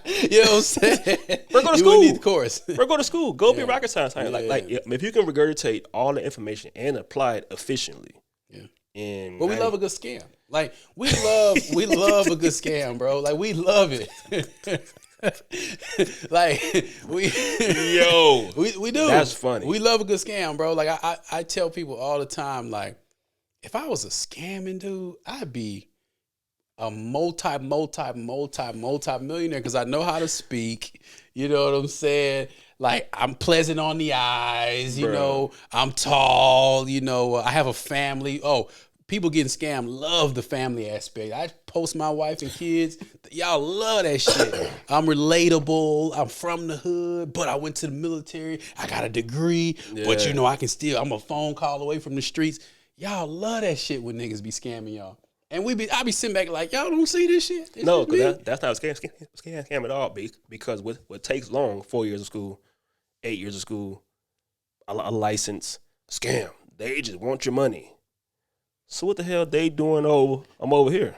what I'm saying? We're going to you school. Need the course. We're going to school. Go be a rocket science. Like if you can regurgitate all the information and apply it efficiently. Yeah. And but we love a good scam. Like we love a good scam, bro. Like we love it. Like we do. That's funny. We love a good scam, bro. Like I tell people all the time, like if I was a scamming dude, I'd be a multi-millionaire because I know how to speak. You know what I'm saying? Like I'm pleasant on the eyes. You know, I'm tall. You know, I have a family. Oh. People getting scammed love the family aspect. I post my wife and kids. Y'all love that shit. I'm relatable. I'm from the hood, but I went to the military. I got a degree, but you know I can still. I'm a phone call away from the streets. Y'all love that shit when niggas be scamming y'all. And I be sitting back like, y'all don't see this shit? No, because that's not a scam at all. Because what takes long, 4 years of school, 8 years of school, a license, scam. They just want your money. So what the hell they doing I'm over here?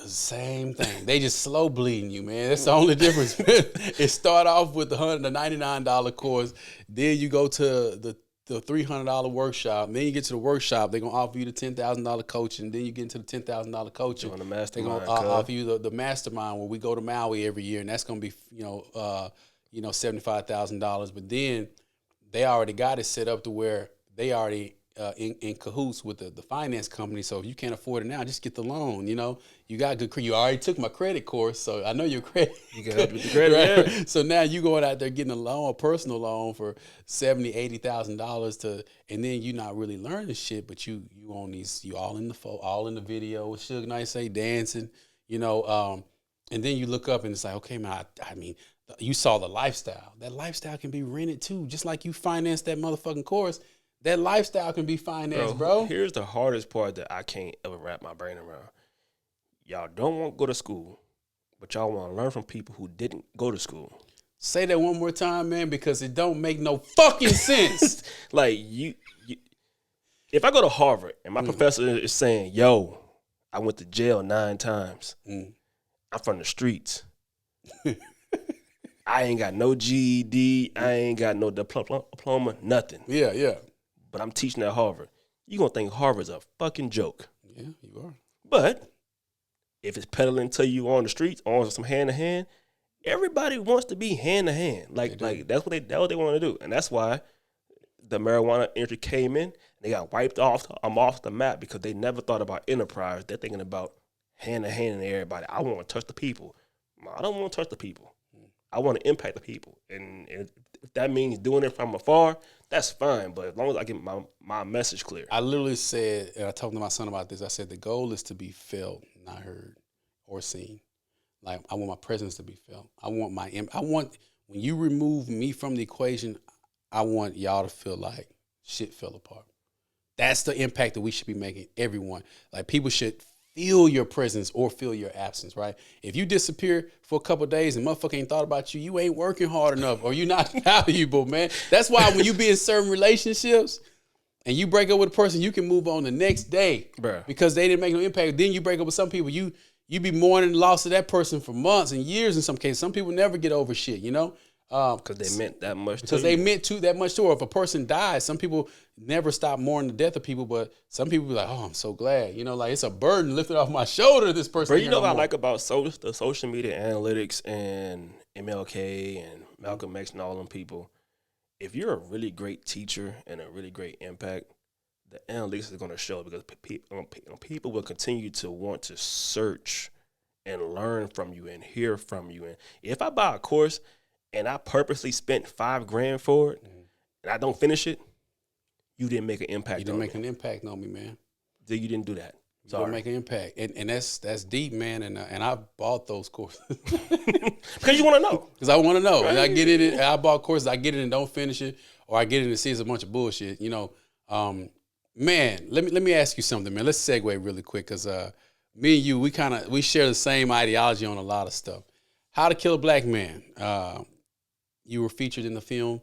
The same thing. They just slow bleeding you, man. That's the only difference. It start off with the $99 course. Then you go to the $300 workshop. Then you get to the workshop. They're going to offer you the $10,000 coaching. Then you get into the $10,000 coaching. On the they're going mastermind. to offer you the mastermind where we go to Maui every year. And that's going to be, $75,000. But then they already got it set up to where they already in cahoots with the finance company. So if you can't afford it now, just get the loan. You know, you got good credit. You already took my credit course, so I know your credit. You can help with the credit. Right? So now you going out there getting a personal loan for $70,000, $80,000 and then you not really learning shit, but you on these, you all in the video with Suge Knight say dancing, and then you look up and it's like, okay, man, I mean, you saw the lifestyle. That lifestyle can be rented too, just like you financed that motherfucking course. That lifestyle can be financed, bro. Here's the hardest part that I can't ever wrap my brain around. Y'all don't want to go to school, but y'all want to learn from people who didn't go to school. Say that one more time, man, because it don't make no fucking sense. Like, you, if I go to Harvard and my professor is saying, yo, I went to jail 9 times. I'm from the streets. I ain't got no GED. I ain't got no diploma, nothing. Yeah. But I'm teaching at Harvard. You gonna think Harvard's a fucking joke. Yeah, you are. But If it's peddling to you on the streets, on some hand to hand, everybody wants to be hand to hand. Like that's what they want to do, and that's why the marijuana industry came in. They got wiped off the map because they never thought about enterprise. They're thinking about hand to hand and everybody. I want to touch the people. I don't want to touch the people. I want to impact the people, and if that means doing it from afar, that's fine. But as long as I get my message clear. I literally said, and I talked to my son about this. I said the goal is to be felt, not heard or seen. Like I want my presence to be felt. I want when you remove me from the equation, I want y'all to feel like shit fell apart. That's the impact that we should be making, everyone. Like people should feel your presence or feel your absence, right? If you disappear for a couple of days and motherfucker ain't thought about you, you ain't working hard enough or you not valuable, man. That's why when you be in certain relationships and you break up with a person, you can move on the next day. Bruh. Because they didn't make no impact. Then you break up with some people, you be mourning the loss of that person for months and years in some cases. Some people never get over shit, you know? Because they meant that much to Because you. they meant that much to her. If a person dies, some people never stop mourning the death of people, but some people be like, oh, I'm so glad. You know, like it's a burden lifted off my shoulder, this person. Bro, you know what I like about the social media analytics and MLK and Malcolm X and all them people? If you're a really great teacher and a really great impact, the analytics is going to show because people will continue to want to search and learn from you and hear from you. And if I buy a course and I purposely spent $5,000 for it and I don't finish it, you didn't make an impact on me. You didn't make an impact on me, man. You didn't do that. You Sorry. didn't make an impact. And that's deep, man. And I bought those courses. Because you want to know. Because I want to know. Right. And I get in it. I bought courses. I get it and don't finish it. Or I get in and see it's a bunch of bullshit. You know, man, let me ask you something, man. Let's segue really quick because me and you, we share the same ideology on a lot of stuff. How to Kill a Black Man. You were featured in the film.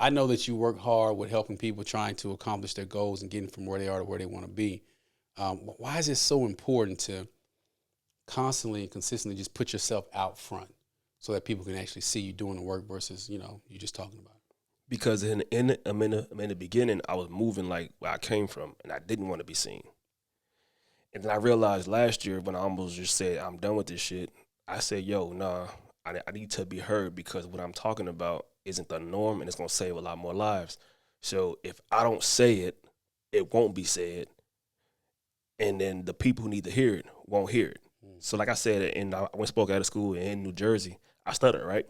I know that you work hard with helping people trying to accomplish their goals and getting from where they are to where they want to be. Why is it so important to constantly and consistently just put yourself out front so that people can actually see you doing the work versus, you know, you just talking about it? Because in the beginning, I was moving like where I came from, and I didn't want to be seen. And then I realized last year when I almost just said, I'm done with this shit, I said, yo, nah, I need to be heard because what I'm talking about isn't the norm, and it's going to save a lot more lives. So if I don't say it, it won't be said, and then the people who need to hear it won't hear it. So like I said, and I went and spoke at a school in New Jersey. I stuttered, right?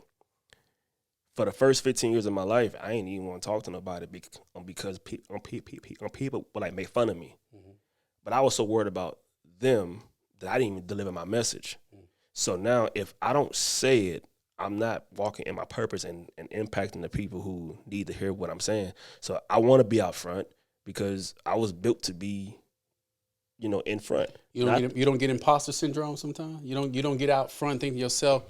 For the first 15 years of my life, I ain't even want to talk to nobody because people would like make fun of me. Mm-hmm. But I was so worried about them that I didn't even deliver my message. Mm-hmm. So now if I don't say it, I'm not walking in my purpose and impacting the people who need to hear what I'm saying. So I want to be out front because I was built to be, you know, in front. You don't get imposter syndrome sometimes? You don't get out front thinking to yourself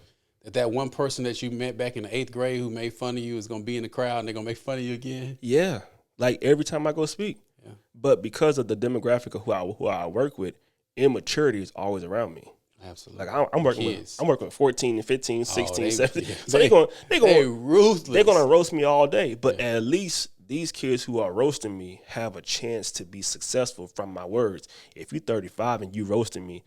that one person that you met back in the 8th grade who made fun of you is going to be in the crowd and they're going to make fun of you again? Yeah. Like every time I go speak. Yeah. But because of the demographic of who I work with, immaturity is always around me. Absolutely. Like I'm working with 14 and 15, 16, 17. Yeah. So they ruthless. They're going to roast me all day. But at least these kids who are roasting me have a chance to be successful from my words. If you're 35 and you roasting me,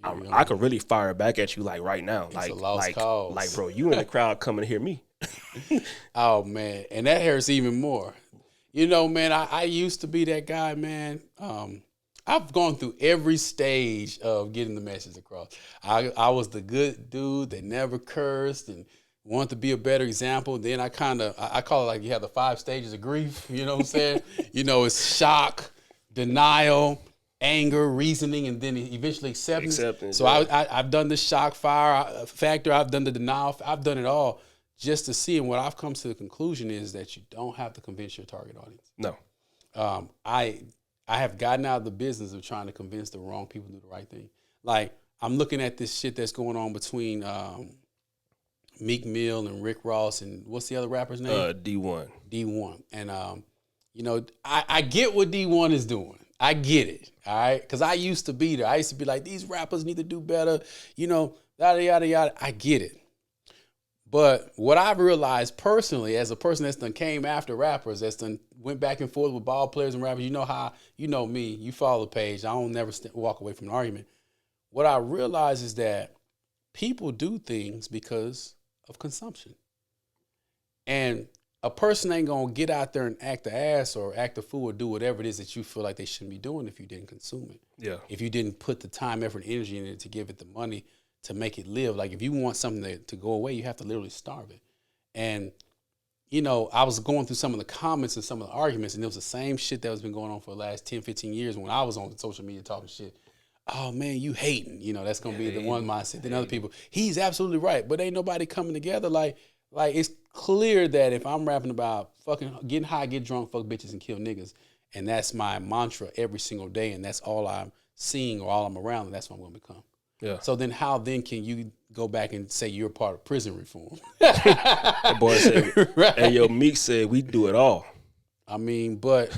I could really fire back at you like right now. It's a lost cause. Like, bro, you in the crowd coming to hear me. Oh, man. And that hurts even more. You know, man, I used to be that guy, man. I've gone through every stage of getting the message across. I was the good dude that never cursed and wanted to be a better example. Then I call it like you have the 5 stages of grief. You know what I'm saying? You know, it's shock, denial, anger, reasoning, and then eventually acceptance. So yeah. I've done the shock factor. I've done the denial. I've done it all just to see. And what I've come to the conclusion is that you don't have to convince your target audience. No. I have gotten out of the business of trying to convince the wrong people to do the right thing. Like, I'm looking at this shit that's going on between Meek Mill and Rick Ross and what's the other rapper's name? D1. D1. And, you know, I get what D1 is doing. I get it, all right? Because I used to be there. I used to be like, these rappers need to do better, you know, yada, yada, yada. I get it. But what I've realized personally, as a person that's done came after rappers, that's done went back and forth with ball players and rappers, you know me, you follow the page. I don't never walk away from an argument. What I realize is that people do things because of consumption. And a person ain't going to get out there and act the ass or act the fool or do whatever it is that you feel like they shouldn't be doing if you didn't consume it. Yeah. If you didn't put the time, effort, and energy in it to give it the money to make it live. Like if you want something to go away, you have to literally starve it. And, I was going through some of the comments and some of the arguments, and it was the same shit that has been going on for the last 10, 15 years when I was on social media talking shit. Oh, man, you hating. That's going to be the one mindset. Then other people, he's absolutely right, but ain't nobody coming together. Like it's clear that if I'm rapping about fucking getting high, get drunk, fuck bitches, and kill niggas, and that's my mantra every single day, and that's all I'm seeing or all I'm around, and that's what I'm going to become. Yeah. So then how then can you go back and say you're part of prison reform? That boy said, Right. and yo, Meek said, we do it all. I mean, but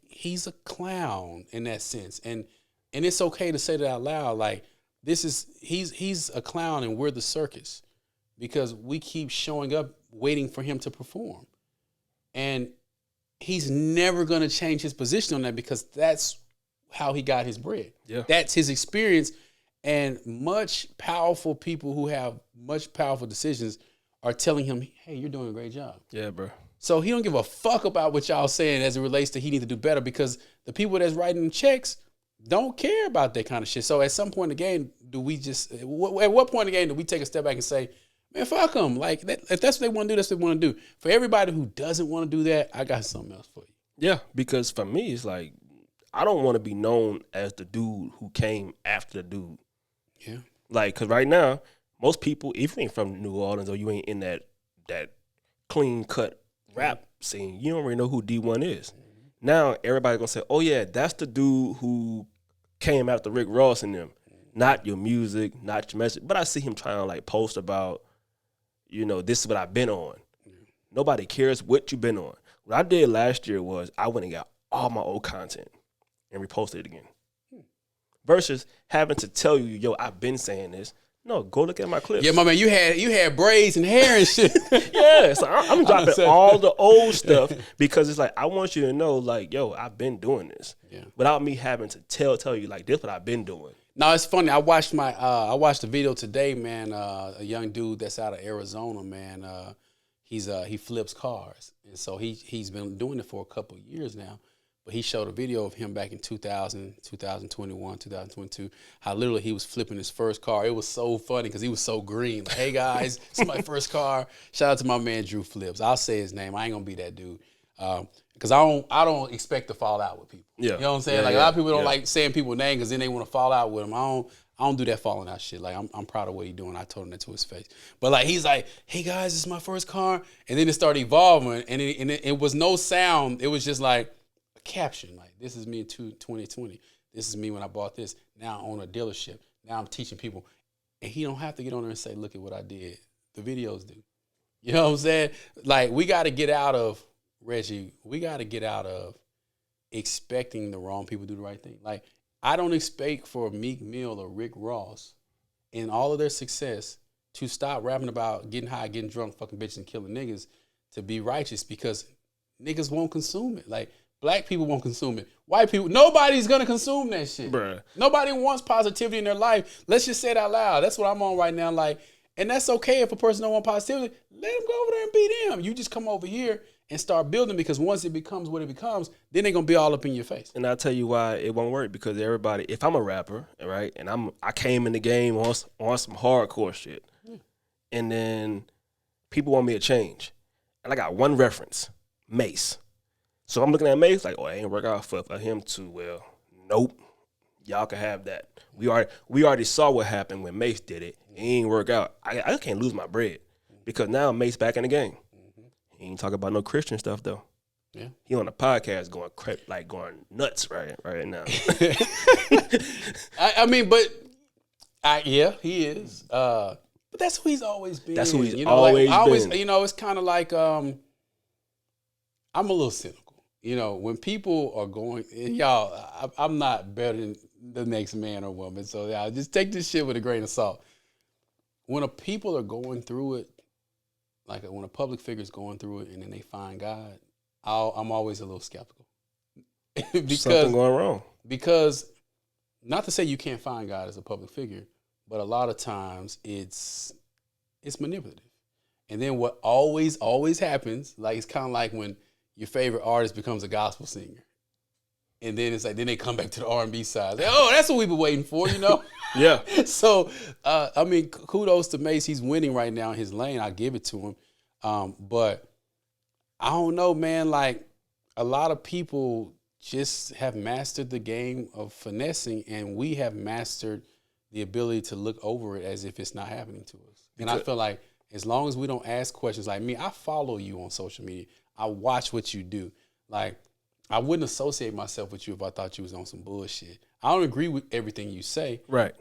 he's a clown in that sense. And it's okay to say that out loud. Like he's a clown and we're the circus because we keep showing up waiting for him to perform. And he's never going to change his position on that because that's how he got his bread. Yeah. That's his experience. And much powerful people who have much powerful decisions are telling him, hey, you're doing a great job. Yeah, bro. So he don't give a fuck about what y'all saying as it relates to he need to do better because the people that's writing the checks don't care about that kind of shit. So at some point in the game, do we just, at what point in the game do we take a step back and say, man, fuck them. Like, if that's what they want to do, that's what they want to do. For everybody who doesn't want to do that, I got something else for you. Yeah, because for me, it's like, I don't want to be known as the dude who came after the dude. Yeah. Like, because right now, most people, if you ain't from New Orleans or you ain't in that clean-cut rap scene, you don't really know who D1 is. Mm-hmm. Now, everybody's going to say, oh, yeah, that's the dude who came after Rick Ross and them. Mm-hmm. Not your music, not your message. But I see him trying to, like, post about, this is what I've been on. Mm-hmm. Nobody cares what you've been on. What I did last year was I went and got all my old content and reposted it again. Versus having to tell you, yo, I've been saying this. No, go look at my clips. Yeah, my man, you had braids and hair and shit. Yeah, so I'm dropping all the old stuff because it's like I want you to know, like, yo, I've been doing this. Yeah. Without me having to tell you, like, this is what I've been doing. No, it's funny. I watched the video today, man. A young dude that's out of Arizona, man. He flips cars, and so he's been doing it for a couple of years now. But he showed a video of him back in 2000, 2021, 2022, how literally he was flipping his first car. It was so funny because he was so green. Like, hey, guys, this is my first car. Shout out to my man, Drew Flips. I'll say his name. I ain't going to be that dude because I don't expect to fall out with people. Yeah. You know what I'm saying? A lot of people don't like saying people's names because then they want to fall out with them. I don't do that falling out shit. Like, I'm proud of what he's doing. I told him that to his face. But, like, he's like, hey, guys, this is my first car. And then it started evolving, and it was no sound. It was just like, caption, like, this is me in 2020. This is me when I bought this. Now I own a dealership. Now I'm teaching people. And he don't have to get on there and say, look at what I did. The videos do. You know what I'm saying? Like, we got to get out of, Reggie, expecting the wrong people to do the right thing. Like, I don't expect for Meek Mill or Rick Ross in all of their success to stop rapping about getting high, getting drunk, fucking bitches, and killing niggas to be righteous because niggas won't consume it. Like, black people won't consume it. White people, nobody's going to consume that shit. Bruh. Nobody wants positivity in their life. Let's just say it out loud. That's what I'm on right now. Like, and that's okay if a person don't want positivity. Let them go over there and be them. You just come over here and start building because once it becomes what it becomes, then they're going to be all up in your face. And I'll tell you why it won't work because everybody, if I'm a rapper, right, and I came in the game on some hardcore shit, and then people want me to change. And I got one reference, Mace. So I'm looking at Mace like, oh, it ain't work out for him too well. Nope. Y'all can have that. We already saw what happened when Mace did it. It ain't work out. I can't lose my bread because now Mace back in the game. He ain't talking about no Christian stuff though. Yeah. He on a podcast going nuts right now. I mean, yeah, he is. But that's who he's always been. That's who he's always been. It's kind of like I'm a little cynical. When people are going, y'all, I'm not better than the next man or woman. So, y'all, just take this shit with a grain of salt. When people are going through it like when a public figure is going through it and then they find God, I'm always a little skeptical. Something going wrong. Because, not to say you can't find God as a public figure, but a lot of times it's manipulative. And then what always happens, like it's kind of like when your favorite artist becomes a gospel singer. And then it's like, then they come back to the R&B side. Like, oh, that's what we've been waiting for, you know? Yeah. So, I mean, kudos to Mace. He's winning right now in his lane. I give it to him. But I don't know, man. Like, a lot of people just have mastered the game of finessing, and we have mastered the ability to look over it as if it's not happening to us. And I feel like as long as we don't ask questions like me, I follow you on social media. I watch what you do. Like, I wouldn't associate myself with you if I thought you was on some bullshit. I don't agree with everything you say. Right.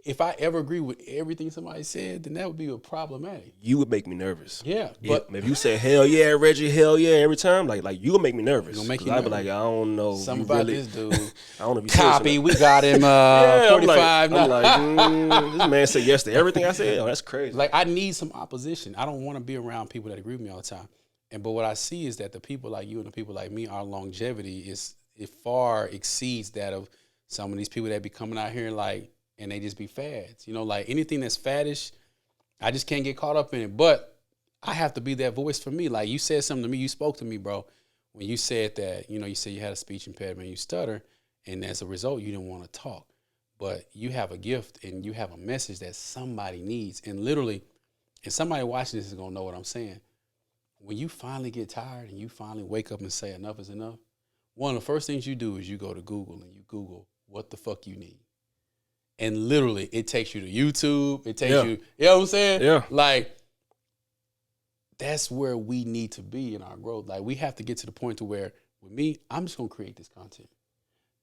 If I ever agree with everything somebody said, then that would be problematic. You would make me nervous. Yeah. But if you say hell yeah, Reggie, hell yeah every time, like you would make me nervous. Gonna make you I'd be nervous. like, I don't know. Something you about really, this dude. I don't know if you Copy, we got him 45 now. I'm like, this man said yes to everything I said. Oh, that's crazy. Like, I need some opposition. I don't want to be around people that agree with me all the time. But what I see is that the people like you and the people like me, our longevity it far exceeds that of some of these people that be coming out here and they just be fads. You know, like anything that's faddish, I just can't get caught up in it. But I have to be that voice for me. Like, you said something to me, you spoke to me, bro, when you said that, you know, you said you had a speech impediment, you stutter, and as a result, you didn't want to talk. But you have a gift and you have a message that somebody needs. And literally, and somebody watching this is going to know what I'm saying. When you finally get tired and you finally wake up and say enough is enough, one of the first things you do is you go to Google and you Google what the fuck you need. And literally, it takes you to YouTube. It takes you know what I'm saying? Yeah. Like, that's where we need to be in our growth. Like, we have to get to the point to where, with me, I'm just going to create this content.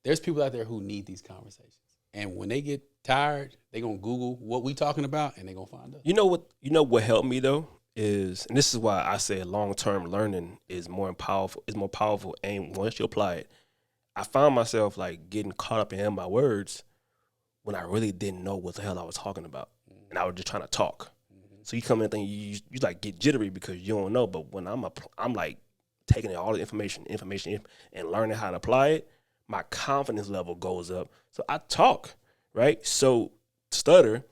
There's people out there who need these conversations. And when they get tired, they're going to Google what we talking about and they're going to find us. You know what helped me though is, and this is why I say long-term learning is more powerful. It's more powerful, and once you apply it, I found myself like getting caught up in my words when I really didn't know what the hell I was talking about, and I was just trying to talk. So you come in and think you like get jittery because you don't know. But when I'm like taking in all the information, and learning how to apply it, my confidence level goes up. So I talk, right? So stutter,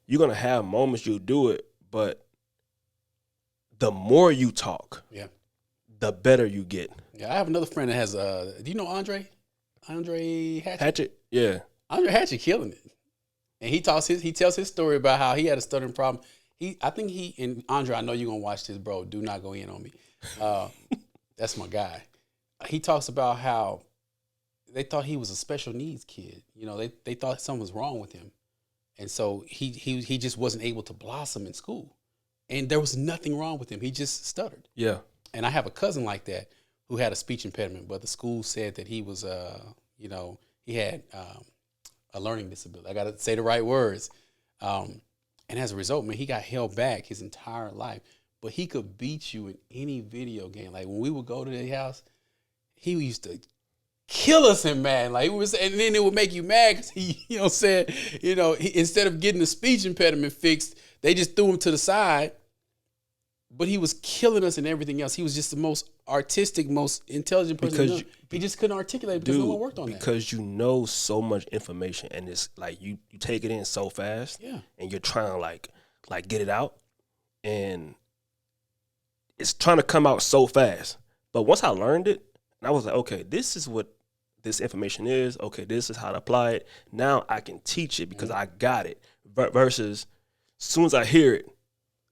you're gonna have moments you do it, but the more you talk, the better you get. Yeah, I have another friend that has do you know Andre? Andre Hatchett? Hatchet, yeah. Andre Hatchett killing it. And he tells his story about how he had a stuttering problem. And Andre, I know you're gonna watch this, bro. Do not go in on me. That's my guy. He talks about how they thought he was a special needs kid. You know, they thought something was wrong with him. And so he just wasn't able to blossom in school. And there was nothing wrong with him. He just stuttered. Yeah. And I have a cousin like that who had a speech impediment, but the school said that he was, he had a learning disability. I got to say the right words. And as a result, man, he got held back his entire life. But he could beat you in any video game. Like, when we would go to their house, he used to kill us in Madden. Like, and then it would make you mad because instead of getting the speech impediment fixed, they just threw him to the side. But he was killing us in everything else. He was just the most artistic, most intelligent person. He just couldn't articulate because no one worked on that. Because you know so much information, and it's like you take it in so fast, and you're trying to like get it out, and it's trying to come out so fast. But once I learned it, and I was like, okay, this is what this information is. Okay, this is how to apply it. Now I can teach it because I got it. Versus, as soon as I hear it,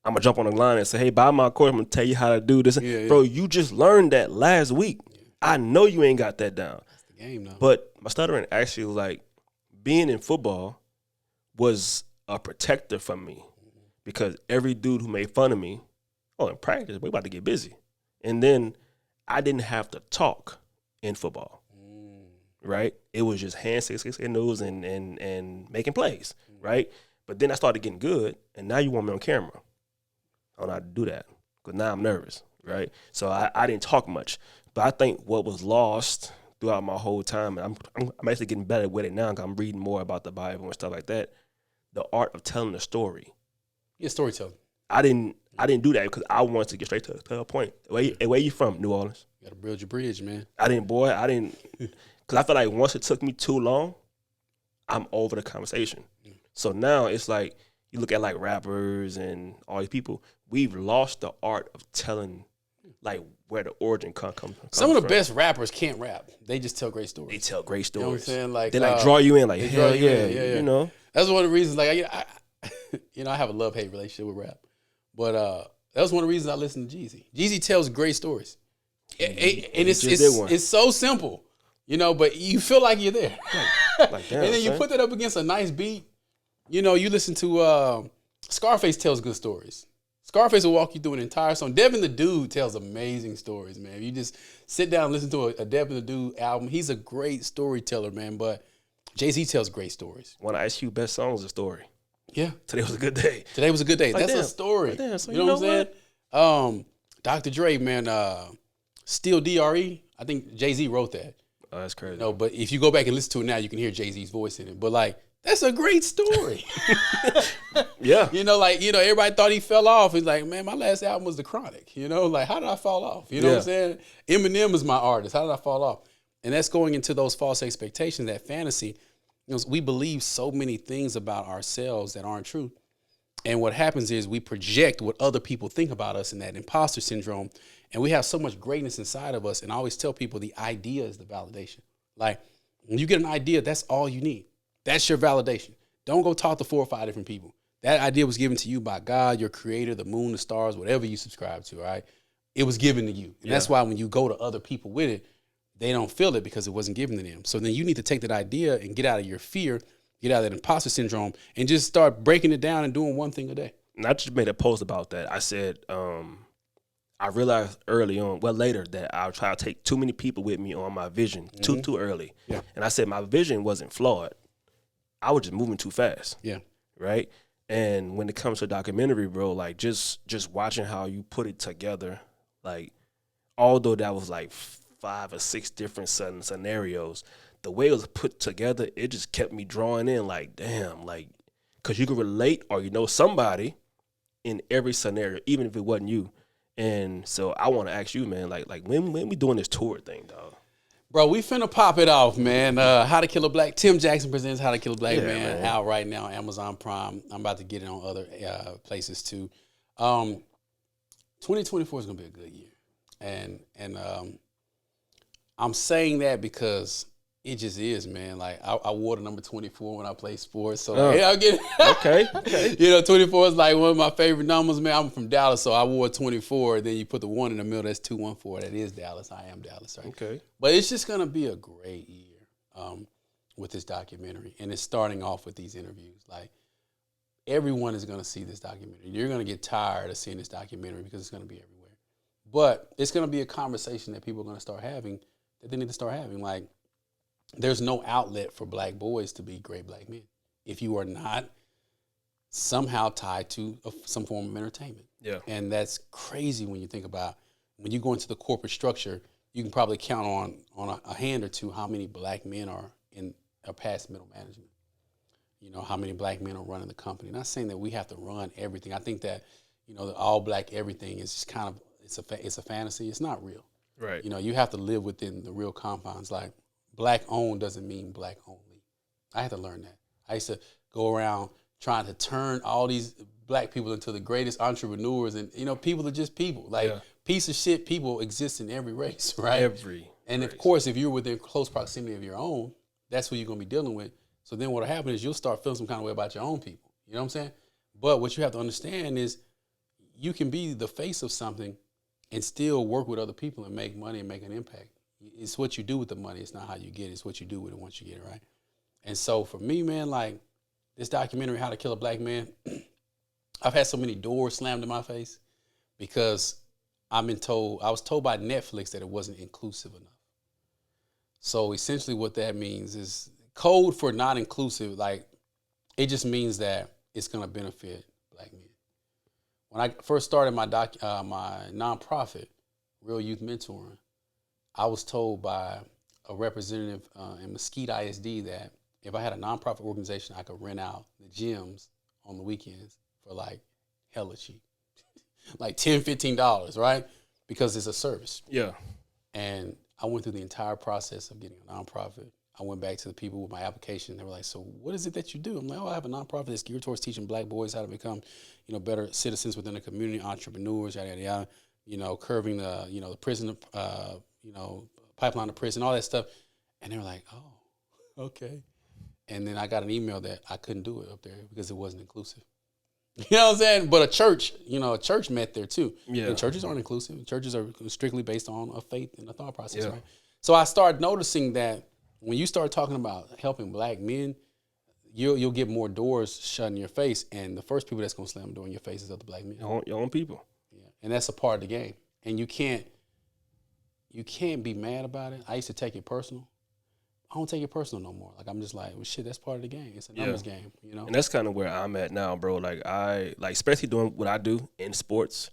I'm going to jump on the line and say, hey, buy my course. I'm going to tell you how to do this. Bro, you just learned that last week. I know you ain't got that down. That's the game now. But my stuttering actually, like, being in football was a protector for me because every dude who made fun of me, in practice, we about to get busy. And then I didn't have to talk in football, right? It was just hands, nose, and making plays, right? But then I started getting good, and now you want me on camera. I don't know how to do that because now I'm nervous, right? So I didn't talk much. But I think what was lost throughout my whole time, and I'm actually getting better with it now because I'm reading more about the Bible and stuff like that, the art of telling a story. Yeah, storytelling. I didn't I didn't do that because I wanted to get straight to a point. Where you from? New Orleans. You gotta build your bridge, man. I didn't, because I feel like once it took me too long, I'm over the conversation. So now it's like, you look at like rappers and all these people, we've lost the art of telling like where the origin comes from. Some of the best rappers can't rap. They just tell great stories. They tell great stories. You know what I'm saying? Like, they like draw you in, like, hell yeah, yeah. you know? That's one of the reasons, like, I have a love-hate relationship with rap. But that was one of the reasons I listened to Jeezy. Jeezy tells great stories. And it's so simple, you know, but you feel like you're there. Like, damn, and then you son. put that up against a nice beat. You know, you listen to Scarface tells good stories. Scarface will walk you through an entire song. Devin the Dude tells amazing stories, man. If you just sit down and listen to a Devin the Dude album, he's a great storyteller, man. But Jay-Z tells great stories. One of Ice Cube's best songs is a story. Yeah. Today was a good day. Today was a good day. Like, That's damn. a story. Like, damn, so you know what I'm saying? Dr. Dre, man, Still DRE, I think Jay-Z wrote that. Oh, that's crazy. No, but if you go back and listen to it now, you can hear Jay-Z's voice in it. But like, that's a great story. Yeah. You know, like, you know, everybody thought he fell off. He's like, man, my last album was The Chronic. You know, like, how did I fall off? You know what I'm saying? Eminem is my artist. How did I fall off? And that's going into those false expectations, that fantasy. You know, we believe so many things about ourselves that aren't true. And what happens is we project what other people think about us in that imposter syndrome. And we have so much greatness inside of us. And I always tell people the idea is the validation. Like, when you get an idea, that's all you need. That's your validation. Don't go talk to 4 or 5 different people. That idea was given to you by God, your creator, the moon, the stars, whatever you subscribe to, all right? It was given to you. And that's why when you go to other people with it, they don't feel it because it wasn't given to them. So then you need to take that idea and get out of your fear, get out of that imposter syndrome, and just start breaking it down and doing one thing a day. And I just made a post about that. I said, I realized early on, later, that I try to take too many people with me on my vision too early. Yeah. And I said my vision wasn't flawed. I was just moving too fast. Yeah. Right? And when it comes to a documentary, bro, like just watching how you put it together, like, although that was like 5 or 6 different scenarios, the way it was put together, it just kept me drawing in, like, damn, like, because you can relate or you know somebody in every scenario, even if it wasn't you. And so I want to ask you, man, like when we doing this tour thing, dog? Bro, we finna pop it off, man. How to Kill a Black. Tim Jackson presents How to Kill a Black Man out right now, Amazon Prime. I'm about to get it on other places too. 2024 is gonna be a good year, and I'm saying that because it just is, man. Like I wore the number 24 when I play sports, so I get Okay. You know, 24 is like one of my favorite numbers, man. I'm from Dallas, so I wore 24. Then you put the 1 in the middle, that's 214. That is Dallas. I am Dallas, right? Okay. But it's just gonna be a great year with this documentary, and it's starting off with these interviews. Like, everyone is gonna see this documentary. You're gonna get tired of seeing this documentary because it's gonna be everywhere. But it's gonna be a conversation that people are gonna start having, that they need to start having. Like, there's no outlet for black boys to be great black men if you are not somehow tied to some form of entertainment. Yeah. And that's crazy when you think about when you go into the corporate structure, you can probably count on a hand or two how many black men are past middle management. You know, how many black men are running the company. Not saying that we have to run everything. I think that, you know, the all black everything is just kind of, it's a fantasy. It's not real. Right. You know, you have to live within the real confines. Like, black owned doesn't mean black only. I had to learn that. I used to go around trying to turn all these black people into the greatest entrepreneurs, and, you know, people are just people. Like, piece of shit people exist in every race, right? Of course, if you're within close proximity of your own, that's who you're gonna be dealing with. So then what'll happen is you'll start feeling some kind of way about your own people. You know what I'm saying? But what you have to understand is you can be the face of something and still work with other people and make money and make an impact. It's what you do with the money. It's not how you get it. It's what you do with it once you get it, right? And so for me, man, like, this documentary, How to Kill a Black Man, I've had so many doors slammed in my face because I was told by Netflix that it wasn't inclusive enough. So essentially what that means is code for not inclusive. Like, it just means that it's going to benefit black men. When I first started my nonprofit, Real Youth Mentoring, I was told by a representative in Mesquite ISD that if I had a nonprofit organization, I could rent out the gyms on the weekends for like hella cheap. like $10, $15, right? Because it's a service. Yeah. And I went through the entire process of getting a nonprofit. I went back to the people with my application. They were like, so what is it that you do? I'm like, oh, I have a nonprofit that's geared towards teaching black boys how to become, better citizens within the community, entrepreneurs, yada, yada, yada, curving the, the prison, pipeline to prison, all that stuff. And they were like, oh, okay. And then I got an email that I couldn't do it up there because it wasn't inclusive. You know what I'm saying? But a church met there too. Yeah. And churches aren't inclusive. Churches are strictly based on a faith and a thought process, right? So I started noticing that when you start talking about helping black men, you'll get more doors shut in your face, and the first people that's gonna slam the door in your face is other black men. Your own people. Yeah. And that's a part of the game. And you can't be mad about it. I used to take it personal. I don't take it personal no more. Like, I'm just like, well, shit, that's part of the game. It's a numbers game, And that's kind of where I'm at now, bro. Like, especially doing what I do in sports,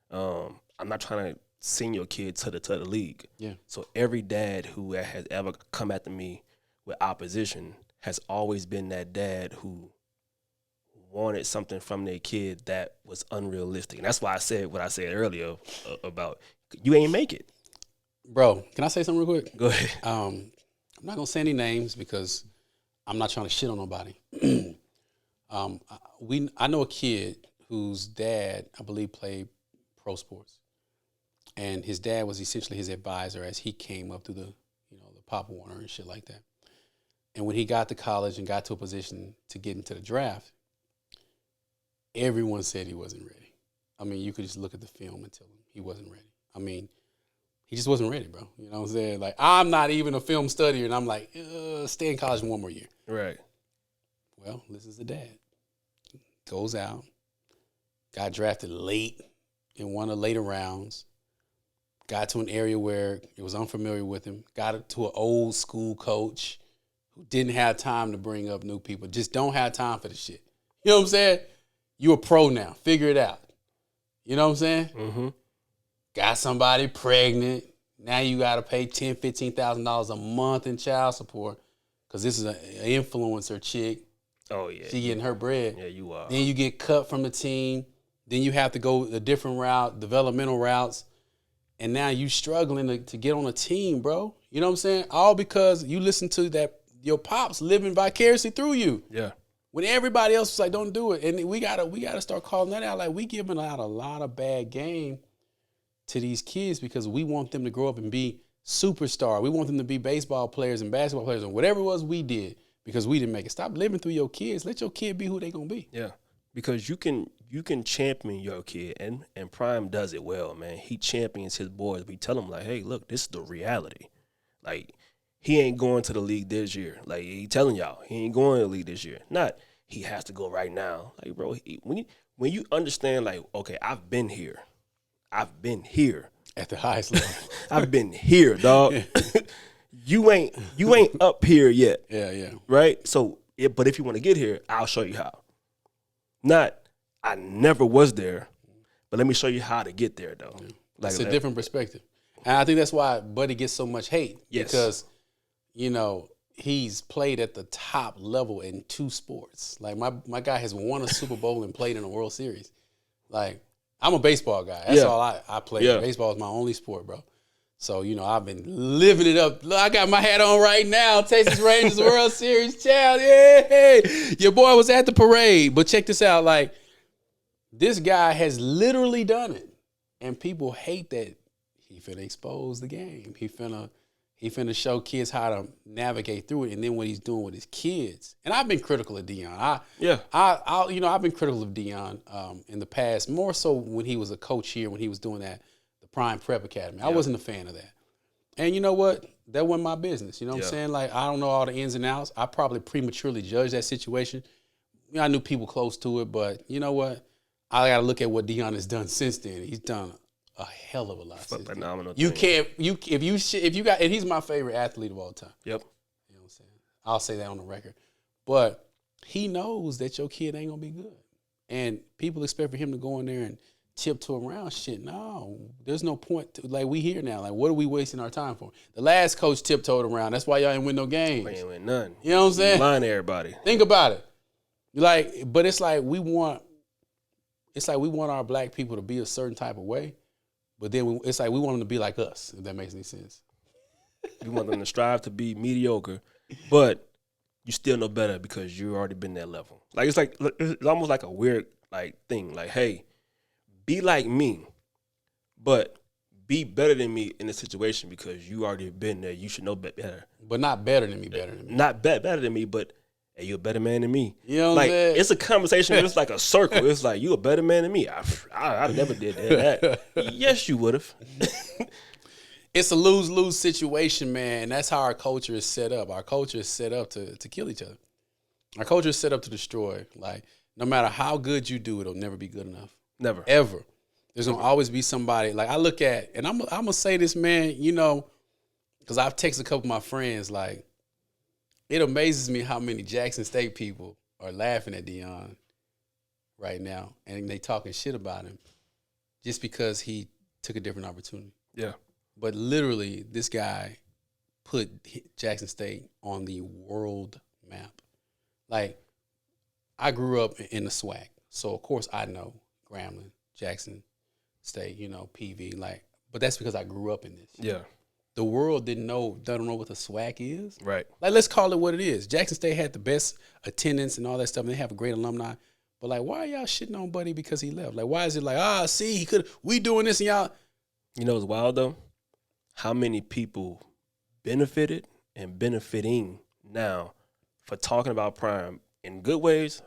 I'm not trying to send your kid to the league. Yeah. So every dad who has ever come after me with opposition has always been that dad who wanted something from their kid that was unrealistic. And that's why I said what I said earlier about you ain't make it. Bro, can I say something real quick? Go ahead. I'm not gonna say any names because I'm not trying to shit on nobody. I know a kid whose dad, I believe, played pro sports, and his dad was essentially his advisor as he came up through the Pop Warner and shit like that. And when he got to college and got to a position to get into the draft, everyone said he wasn't ready. I mean, you could just look at the film and tell him he wasn't ready. I mean, he just wasn't ready, bro. You know what I'm saying? Like, I'm not even a film studier, and I'm like, stay in college one more year. Right. Well, this is the dad. Goes out, got drafted late in one of the later rounds, got to an area where it was unfamiliar with him, got to an old school coach who didn't have time to bring up new people, just don't have time for the shit. You know what I'm saying? You a pro now. Figure it out. You know what I'm saying? Mm-hmm. Got somebody pregnant. Now you got to pay $10,000, $15,000 a month in child support because this is an influencer chick. Oh, yeah. She getting her bread. Yeah, you are. Then you get cut from the team. Then you have to go a different route, developmental routes. And now you struggling to get on a team, bro. You know what I'm saying? All because you listen to that your pops living vicariously through you. Yeah. When everybody else was like, don't do it. And we gotta start calling that out. Like, we giving out a lot of bad game to these kids because we want them to grow up and be superstar. We want them to be baseball players and basketball players and whatever it was we did because we didn't make it. Stop living through your kids. Let your kid be who they gonna be. Yeah. Because you can champion your kid, and Prime does it well, man. He champions his boys. We tell him, like, hey, look, this is the reality. Like, he ain't going to the league this year. Like, he telling y'all, he ain't going to the league this year. Not he has to go right now. Like, bro, when you understand, like, okay, I've been here. At the highest level. I've been here, dog. You ain't up here yet. Yeah. Right? So, but if you want to get here, I'll show you how. Not, I never was there, but let me show you how to get there, though. Yeah. Like, it's a different perspective. And I think that's why Buddy gets so much hate. Yes. Because, he's played at the top level in 2 sports. Like, my guy has won a Super Bowl and played in a World Series. Like, I'm a baseball guy. That's all I play. Yeah. Baseball is my only sport, bro. So, I've been living it up. Look, I got my hat on right now. Texas Rangers World Series child. Yeah. Your boy was at the parade. But check this out. Like, this guy has literally done it. And people hate that he finna expose the game. He finna show kids how to navigate through it. And then what he's doing with his kids. And I've been critical of Deion. I've been critical of Deion in the past, more so when he was a coach here, when he was doing that. Prime Prep Academy. I wasn't a fan of that. And you know what? That wasn't my business. You know what I'm saying? Like, I don't know all the ins and outs. I probably prematurely judged that situation. I knew people close to it, but you know what? I got to look at what Deion has done since then. He's done a hell of a lot. Phenomenal. If you got, and he's my favorite athlete of all time. Yep. You know what I'm saying? I'll say that on the record. But he knows that your kid ain't gonna be good, and people expect for him to go in there and tiptoe around shit. No, there's no point. Like, we here now. Like, what are we wasting our time for? The last coach tiptoed around. That's why y'all ain't win no games. We ain't win none. You know what I'm saying? Lying to everybody. Think about it. Like, but it's like we want. it's like we want our black people to be a certain type of way, but then it's like we want them to be like us, if that makes any sense. You want them to strive to be mediocre, but you still know better because you already been that level. Like it's almost like a weird like thing. Like, hey, be like me, but be better than me in the situation because you already been there. You should know better. But not better than me, Not better than me, but hey, you're a better man than me. You know what like I'm saying? it's a conversation. It's like a circle. It's like you a better man than me. I never did that. Yes, you would have. It's a lose-lose situation, man. And that's how our culture is set up. Our culture is set up to kill each other. Our culture is set up to destroy. Like, no matter how good you do, it'll never be good enough. Never. Ever. There's going to always be somebody. Like, I look at, and I'm going to say this, man, you know, because I've texted a couple of my friends, like, it amazes me how many Jackson State people are laughing at Deion right now. And they talking shit about him just because he took a different opportunity. Yeah. But literally, this guy put Jackson State on the world map. Like, I grew up in the SWAC, so of course I know Grambling, Jackson State, you know, PV. Like, but that's because I grew up in this. Yeah. The world don't know what the SWAC is. Right. Like, let's call it what it is. Jackson State had the best attendance and all that stuff, and they have a great alumni. But like, why are y'all shitting on Buddy because he left? Like, why is it like, see, he could, we doing this and y'all. You know what's wild though? How many people benefited and benefiting now for talking about Prime in good ways,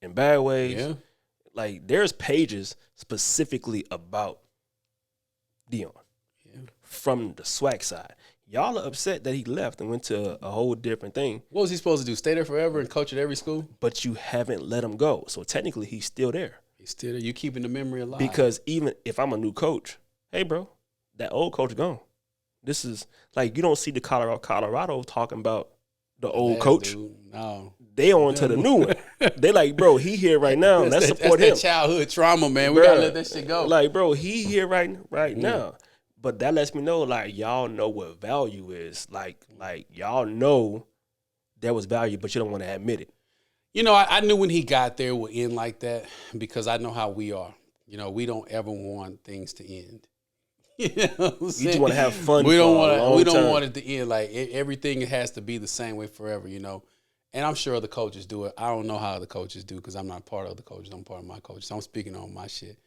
in bad ways. Yeah. Like, there's pages specifically about Deion from the SWAC side. Y'all are upset that he left and went to a whole different thing. What was he supposed to do? Stay there forever and coach at every school? But you haven't let him go. So technically, he's still there. He's still there. You keeping the memory alive. Because even if I'm a new coach, hey, bro, that old coach gone. This is like, you don't see the Colorado talking about the old coach. Dude. No. They on to the new one. They like, bro, he here right now. Let's support him. That's that childhood trauma, man. We Bruh, gotta let that shit go. Like, bro, he here right now. But that lets me know, like, y'all know what value is. Like y'all know there was value, but you don't want to admit it. You know, I knew when he got there it would end like that because I know how we are. You know, we don't ever want things to end. You know what I'm saying? You just want to have fun. We don't want want it to end. Like, everything has to be the same way forever, you know. And I'm sure other coaches do it. I don't know how other coaches do because I'm not part of the coaches. I'm part of my coaches. So I'm speaking on my shit.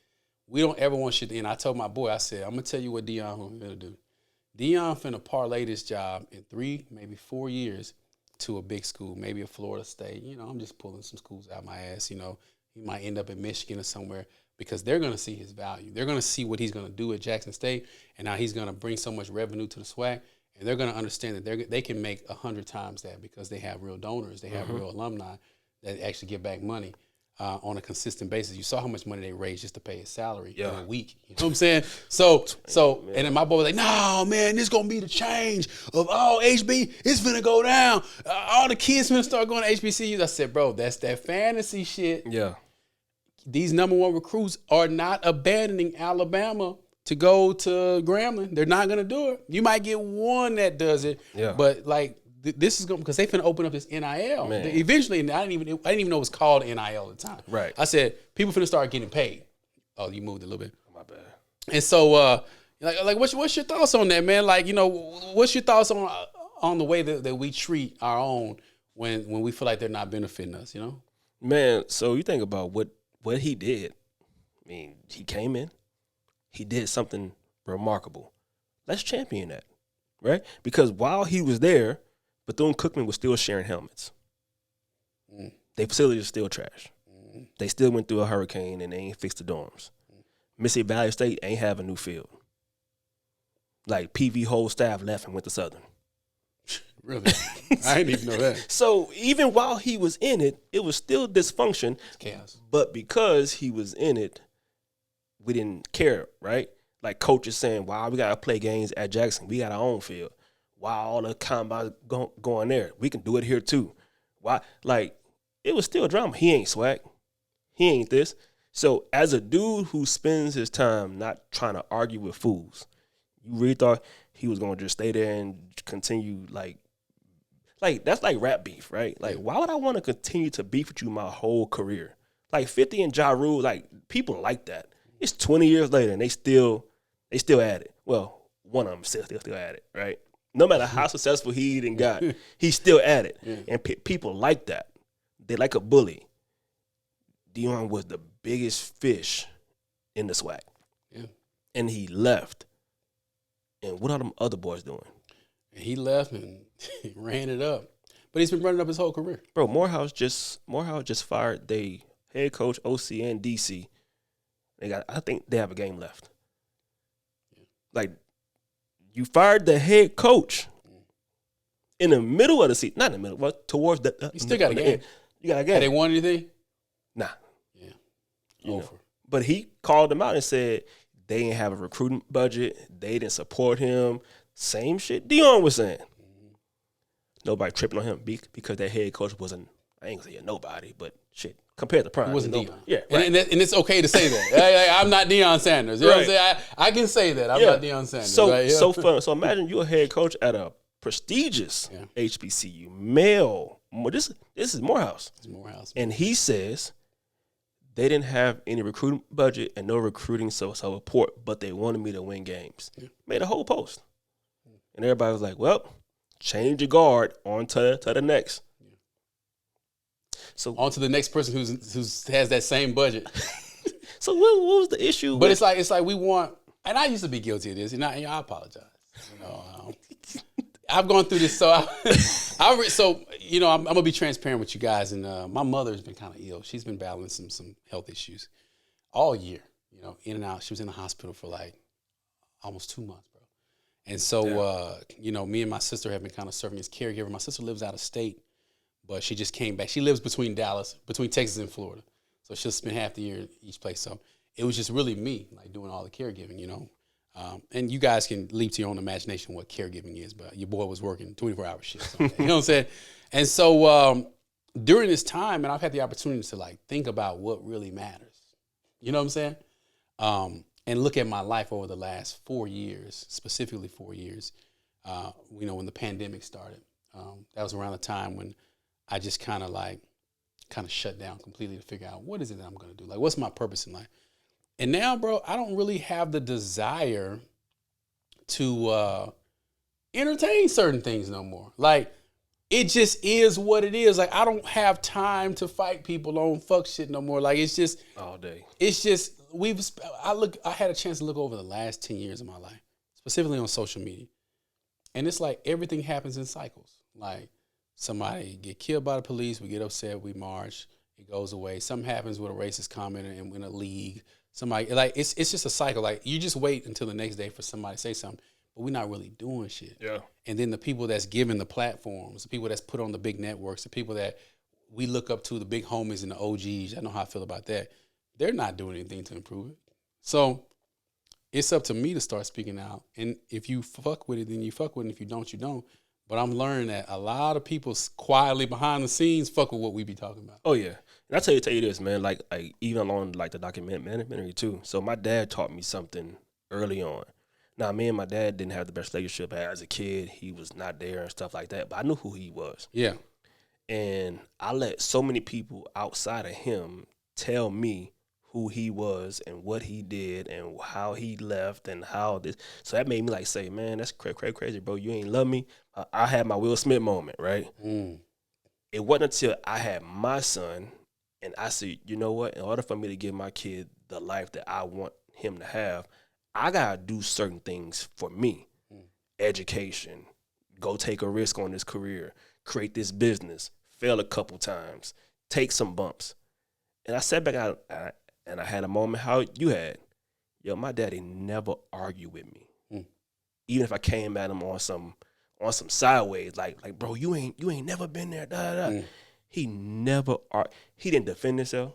We don't ever want shit to end. I told my boy, I said, I'm going to tell you what Deion finna do. Deion finna parlay this job in 3, maybe 4 years to a big school, maybe a Florida State. You know, I'm just pulling some schools out my ass. You know, he might end up in Michigan or somewhere because they're going to see his value. They're going to see what he's going to do at Jackson State and how he's going to bring so much revenue to the SWAC. And they're going to understand that they can make 100 times that because they have real donors. They have real alumni that actually give back money on a consistent basis. You saw how much money they raised just to pay his salary in a week. You know what I'm saying? So, and then my boy was like, no, man, this going to be the change of all HB. It's going to go down. All the kids going to start going to HBCUs. I said, bro, that's that fantasy shit. Yeah. These number 1 recruits are not abandoning Alabama to go to Grambling. They're not going to do it. You might get one that does it, but like this is going because they finna open up this NIL. Eventually, and I didn't even know it was called NIL at the time. Right. I said people finna start getting paid. Oh, you moved a little bit. My bad. And so, like, what's your thoughts on that, man? Like, you know, what's your thoughts on the way that we treat our own when we feel like they're not benefiting us? You know, man. So you think about what he did. I mean, he came in. He did something remarkable. Let's champion that, right? Because while he was there, Bethune-Cookman was still sharing helmets. Their facility is still trash. They still went through a hurricane and they ain't fixed the dorms. Mississippi Valley State ain't have a new field. Like, PV whole staff left and went to Southern. really, I didn't even know that. So even while he was in it, it was still dysfunction. It's chaos. But because he was in it, we didn't care, right? Like coaches saying, wow, we got to play games at Jackson. We got our own field. Why all the combines going there? We can do it here too. Why? Like, it was still drama. He ain't SWAC. He ain't this. So as a dude who spends his time not trying to argue with fools, you really thought he was going to just stay there and continue like that's like rap beef, right? Like, why would I want to continue to beef with you my whole career? Like 50 and Ja Rule, like people like that. It's 20 years later and they still at it. Well, one of them still at it, right? No matter how successful he even got, he's still at it. Yeah. And people like that. They like a bully. Deion was the biggest fish in the swag. Yeah. And he left. And what are them other boys doing? He left and ran it up. But he's been running up his whole career. Bro, Morehouse just fired their head coach, OC, and DC. I think they have a game left. Yeah. Like, you fired the head coach in the middle of the season. Not in the middle, but towards the you still got a game. You got a game. Have they won anything? Nah. Yeah. Over. But he called them out and said they didn't have a recruiting budget. They didn't support him. Same shit Deion was saying. Nobody tripping on him because that head coach wasn't, I ain't gonna say a nobody, but shit, compared to Prime. He wasn't Deion. Yeah, right. And it's okay to say that. I'm not Deion Sanders. You know what I'm saying? I can say that. I'm not Deion Sanders. So, right? so fun. So imagine you're a head coach at a prestigious HBCU, male. This is Morehouse. It's Morehouse. And he says they didn't have any recruiting budget and no recruiting support, but they wanted me to win games. Yeah. Made a whole post. And everybody was like, well, change your guard on to the next. Yeah. So on to the next person who has that same budget. So what was the issue? But it's like we want, and I used to be guilty of this, and I apologize. I've gone through this, so I'm gonna be transparent with you guys. And my mother's been kind of ill. She's been battling some health issues all year. In and out. She was in the hospital for like almost 2 months. And so, me and my sister have been kind of serving as caregiver. My sister lives out of state, but she just came back. She lives between Texas and Florida. So she'll spend half the year in each place. So it was just really me, like doing all the caregiving, And you guys can leave to your own imagination what caregiving is, but your boy was working 24-hour shifts. You know what I'm saying? And so during this time, and I've had the opportunity to like think about what really matters. You know what I'm saying? And look at my life over the last 4 years, specifically 4 years, when the pandemic started. That was around the time when I just kind of shut down completely to figure out what is it that I'm going to do? Like, what's my purpose in life? And now, bro, I don't really have the desire to entertain certain things no more. Like, it just is what it is. Like, I don't have time to fight people on fuck shit no more. Like, it's just all day. It's just I had a chance to look over the last 10 years of my life, specifically on social media. And it's like everything happens in cycles. Like somebody get killed by the police, we get upset, we march, it goes away. Something happens with a racist comment in a league. Somebody like it's just a cycle. Like you just wait until the next day for somebody to say something, but we're not really doing shit. Yeah. And then the people that's given the platforms, the people that's put on the big networks, the people that we look up to, the big homies and the OGs, I know how I feel about that. They're not doing anything to improve it. So it's up to me to start speaking out. And if you fuck with it, then you fuck with it. And if you don't, you don't. But I'm learning that a lot of people quietly behind the scenes fuck with what we be talking about. Oh, yeah. And I tell you this, man, like even along like the documentary too. So my dad taught me something early on. Now, me and my dad didn't have the best relationship as a kid. He was not there and stuff like that. But I knew who he was. Yeah. And I let so many people outside of him tell me who he was and what he did and how he left and how this. So that made me like say, man, that's crazy, bro. You ain't love me. I had my Will Smith moment, right? It wasn't until I had my son and I said, you know what? In order for me to give my kid the life that I want him to have, I got to do certain things for me. Education, go take a risk on this career, create this business, fail a couple times, take some bumps. And I sat back out and I had a moment how you had. Yo, my daddy never argued with me. Even if I came at him on some sideways, like bro, you ain't never been there, He never he didn't defend himself.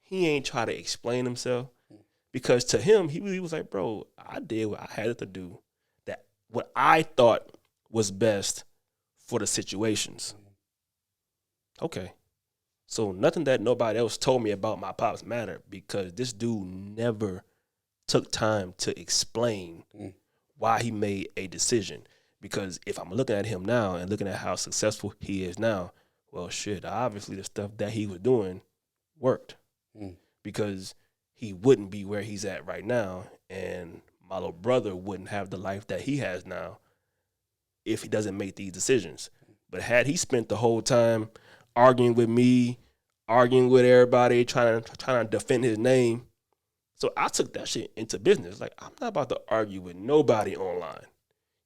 He ain't try to explain himself. Because to him, he was like, bro, I did what I had to do. That what I thought was best for the situations. Okay. So nothing that nobody else told me about my pops mattered because this dude never took time to explain why he made a decision. Because if I'm looking at him now and looking at how successful he is now, well, shit, obviously the stuff that he was doing worked. Because he wouldn't be where he's at right now, and my little brother wouldn't have the life that he has now if he doesn't make these decisions. But had he spent the whole time arguing with me, arguing with everybody, trying to defend his name, so I took that shit into business. Like, I'm not about to argue with nobody online.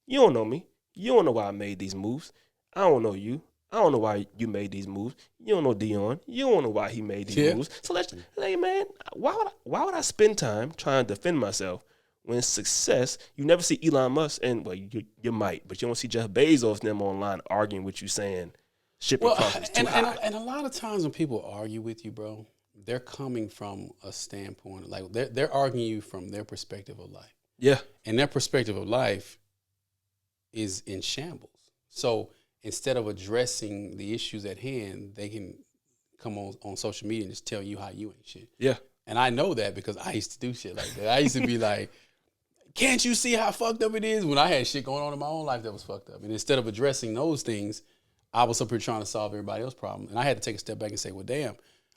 You don't know me. You don't know why I made these moves. I don't know you. I don't know why you made these moves. You don't know Dion. You don't know why he made these moves. So hey man, why would I spend time trying to defend myself when success? You never see Elon Musk, and well, you might, but you don't see Jeff Bezos and them online arguing with you saying shipping costs is too high. And a lot of times when people argue with you, bro, they're coming from a standpoint like they're arguing you from their perspective of life. Yeah, and their perspective of life is in shambles. So instead of addressing the issues at hand, they can come on social media and just tell you how you ain't shit. Yeah. And I know that because I used to do shit like that. I used to be like, can't you see how fucked up it is? When I had shit going on in my own life that was fucked up. And instead of addressing those things, I was up here trying to solve everybody else's problem. And I had to take a step back and say, well, damn,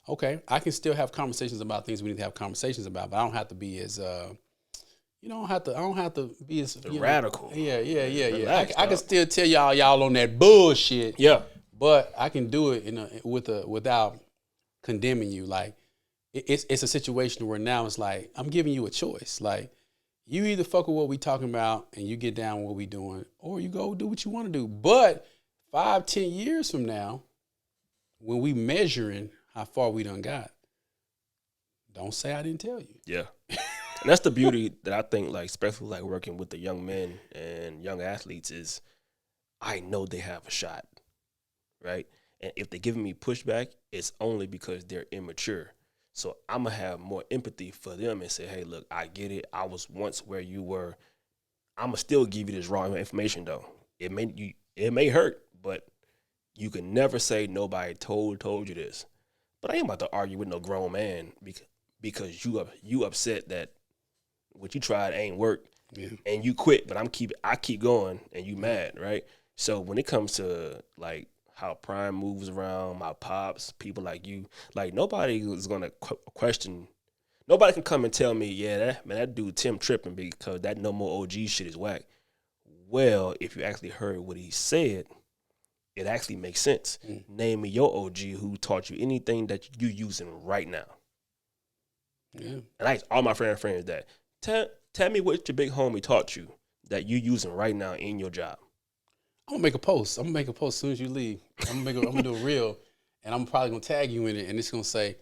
okay, I can still have conversations about things we need to have conversations about, but I don't have to be as I don't have to be as radical. Yeah. Relax, I can still tell y'all on that bullshit. Yeah. But I can do it without condemning you. Like it's a situation where now it's like I'm giving you a choice. Like you either fuck with what we talking about and you get down with what we doing, or you go do what you want to do. But 5-10 years from now, when we measuring how far we done got, don't say I didn't tell you. Yeah. And that's the beauty that I think, like, especially like working with the young men and young athletes, is I know they have a shot, right? And if they're giving me pushback, it's only because they're immature. So I'm going to have more empathy for them and say, hey, look, I get it. I was once where you were. I'm going to still give you this raw information, though. It may hurt, but you can never say nobody told you this. But I ain't about to argue with no grown man because you upset that what you tried ain't work, and you quit. But I keep going, and you mad, right? So when it comes to like how Prime moves around, my pops, people like you, like nobody is gonna question. Nobody can come and tell me, yeah, that dude Tim tripping because that no more OG shit is whack. Well, if you actually heard what he said, it actually makes sense. Name me your OG who taught you anything that you using right now. Yeah. And I ask all my friends that. Tell me what your big homie taught you that you using right now in your job. I'm gonna make a post. I'm gonna make a post as soon as you leave. I'm gonna do a reel, and I'm probably gonna tag you in it, and it's gonna say,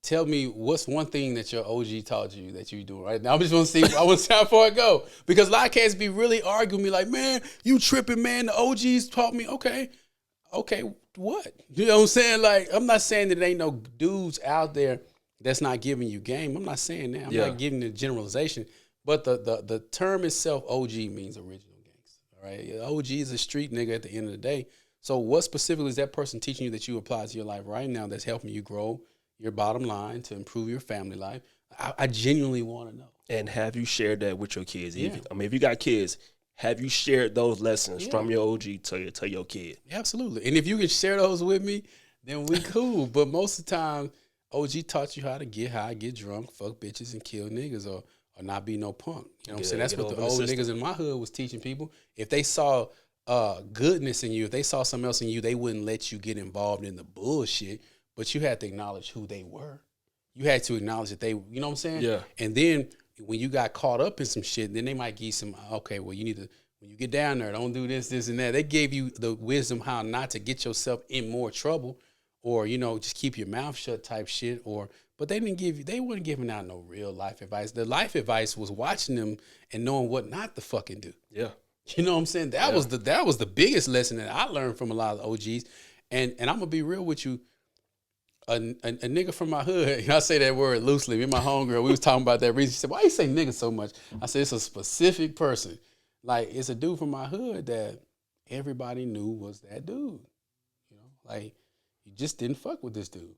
"Tell me what's one thing that your OG taught you that you doing right now." I just want to see. I want to see how far it go, because a lot of cats be really arguing me like, "Man, you tripping, man. The OGs taught me." Okay, what? You know what I'm saying? Like, I'm not saying that there ain't no dudes out there that's not giving you game. I'm not saying that. I'm not giving the generalization. But the term itself, OG, means original gangster. All right? OG is a street nigga at the end of the day. So what specifically is that person teaching you that you apply to your life right now that's helping you grow your bottom line to improve your family life? I genuinely want to know. And have you shared that with your kids? Yeah. If you got kids, have you shared those lessons from your OG to your kid? Absolutely. And if you can share those with me, then we cool. But most of the time, OG taught you how to get high, get drunk, fuck bitches, and kill niggas, or not be no punk. You know what I'm saying? That's what the old niggas in my hood was teaching people. If they saw goodness in you, if they saw something else in you, they wouldn't let you get involved in the bullshit. But you had to acknowledge who they were. You had to acknowledge that they, you know what I'm saying? Yeah. And then when you got caught up in some shit, then they might give you some, okay, well, you need to, when you get down there, don't do this, this, and that. They gave you the wisdom how not to get yourself in more trouble. Or, you know, just keep your mouth shut type shit. But they weren't giving out no real life advice. The life advice was watching them and knowing what not to fucking do. Yeah. You know what I'm saying? That was the biggest lesson that I learned from a lot of the OGs. And I'm gonna be real with you. A nigga from my hood, I say that word loosely. Me and my homegirl, we was talking about that reason. She said, "Why you say nigga so much?" I said, "It's a specific person. Like, it's a dude from my hood that everybody knew was that dude. You know, like, you just didn't fuck with this dude."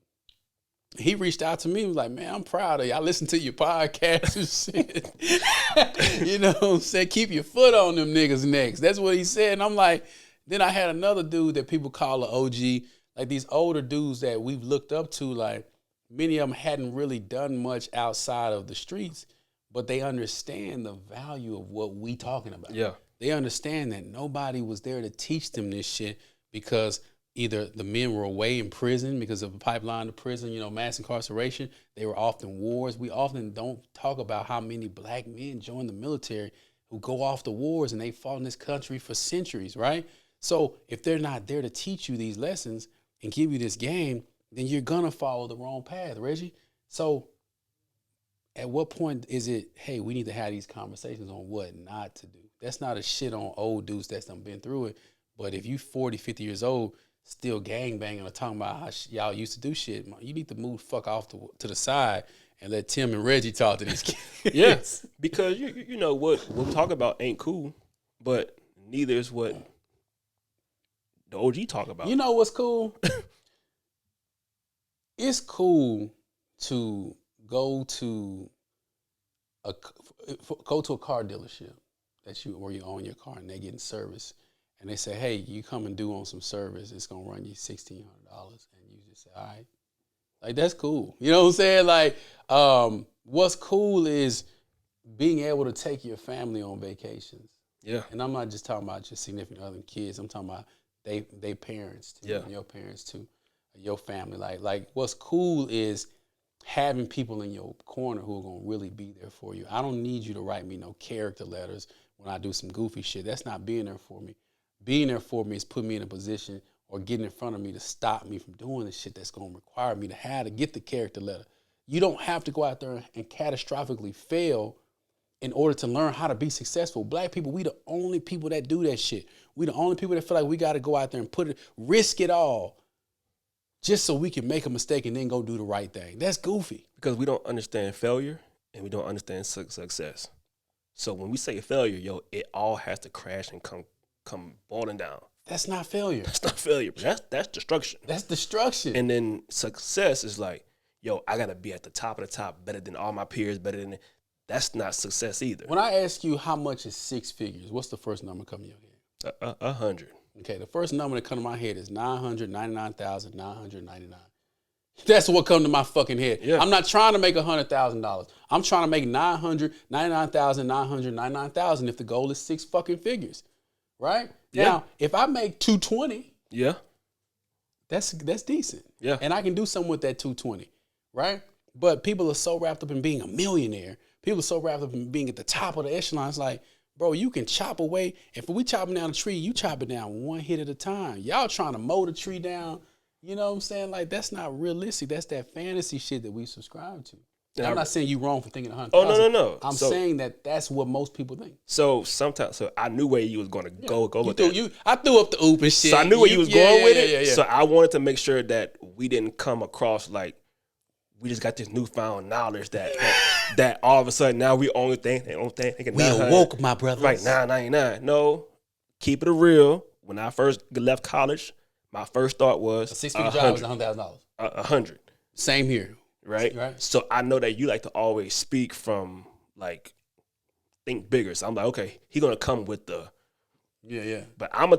He reached out to me and was like, "Man, I'm proud of you. I listened to your podcast and shit." You know what I'm saying? Keep your foot on them niggas' necks. That's what he said. And I'm like, then I had another dude that people call an OG, like these older dudes that we've looked up to, like, many of them hadn't really done much outside of the streets, but they understand the value of what we talking about. Yeah. They understand that nobody was there to teach them this shit because either the men were away in prison because of the pipeline to prison, you know, mass incarceration. They were often wars. We often don't talk about how many black men join the military who go off the wars and they fought in this country for centuries, right? So if they're not there to teach you these lessons and give you this game, then you're gonna follow the wrong path, Reggie. So at what point is it, hey, we need to have these conversations on what not to do? That's not a shit on old dudes that's done been through it. But if you 40, 50 years old, still gangbanging or talking about how y'all used to do shit, you need to move fuck off to the side and let Tim and Reggie talk to these kids. Yes, because you know what we'll talk about ain't cool, but neither is what the OG talk about. You know what's cool? It's cool to go to a car dealership where you own your car and they getting service, and they say, hey, you come and do on some service, it's gonna run you $1,600, and you just say, all right, like that's cool. You know what I'm saying? Like, what's cool is being able to take your family on vacations. Yeah, and I'm not just talking about your significant other and kids. I'm talking about they parents too, and your parents too, your family. Like what's cool is having people in your corner who are gonna really be there for you. I don't need you to write me no character letters when I do some goofy shit. That's not being there for me. Being there for me is putting me in a position or getting in front of me to stop me from doing the shit that's gonna require me to have to get the character letter. You don't have to go out there and catastrophically fail in order to learn how to be successful. Black people, we the only people that do that shit. We the only people that feel like we gotta go out there and risk it all just so we can make a mistake and then go do the right thing. That's goofy. because we don't understand failure and we don't understand success. So when we say failure, it all has to crash and come boiling down. That's not failure. That's not failure. That's destruction. That's destruction. And then success is like, I gotta be at the top of the top, better than all my peers, better than. That's not success either. When I ask you how much is 6 figures, what's the first number coming to your head? 100. Okay, the first number that comes to my head is 999,999. That's what comes to my fucking head. Yeah. I'm not trying to make $100,000. I'm trying to make 999,999,000 if the goal is 6 fucking figures, right? Yeah. Now, if I make 220, Yeah. that's decent. Yeah. And I can do something with that 220, right? But people are so wrapped up in being a millionaire. People are so wrapped up in being at the top of the echelon. It's like, bro, you can chop away. If we chopping down a tree, you chop it down one hit at a time. Y'all trying to mow the tree down. You know what I'm saying? Like, that's not realistic. That's that fantasy shit that we subscribe to. And I'm not saying you wrong for thinking 100,000. Oh, no. I'm saying that that's what most people think. So I knew where you was going to go with that. I threw up the oop and shit. So I knew where you was going with it. Yeah. So I wanted to make sure that we didn't come across like we just got this newfound knowledge that all of a sudden now we only think we awoke, my brothers. Right, 999. No, keep it real. When I first left college, my first thought was a 6-figure job was $100,000. 100. Same here. Right? So I know that you like to always speak from like think bigger. So I'm like, okay, he gonna come with the yeah. But I'm gonna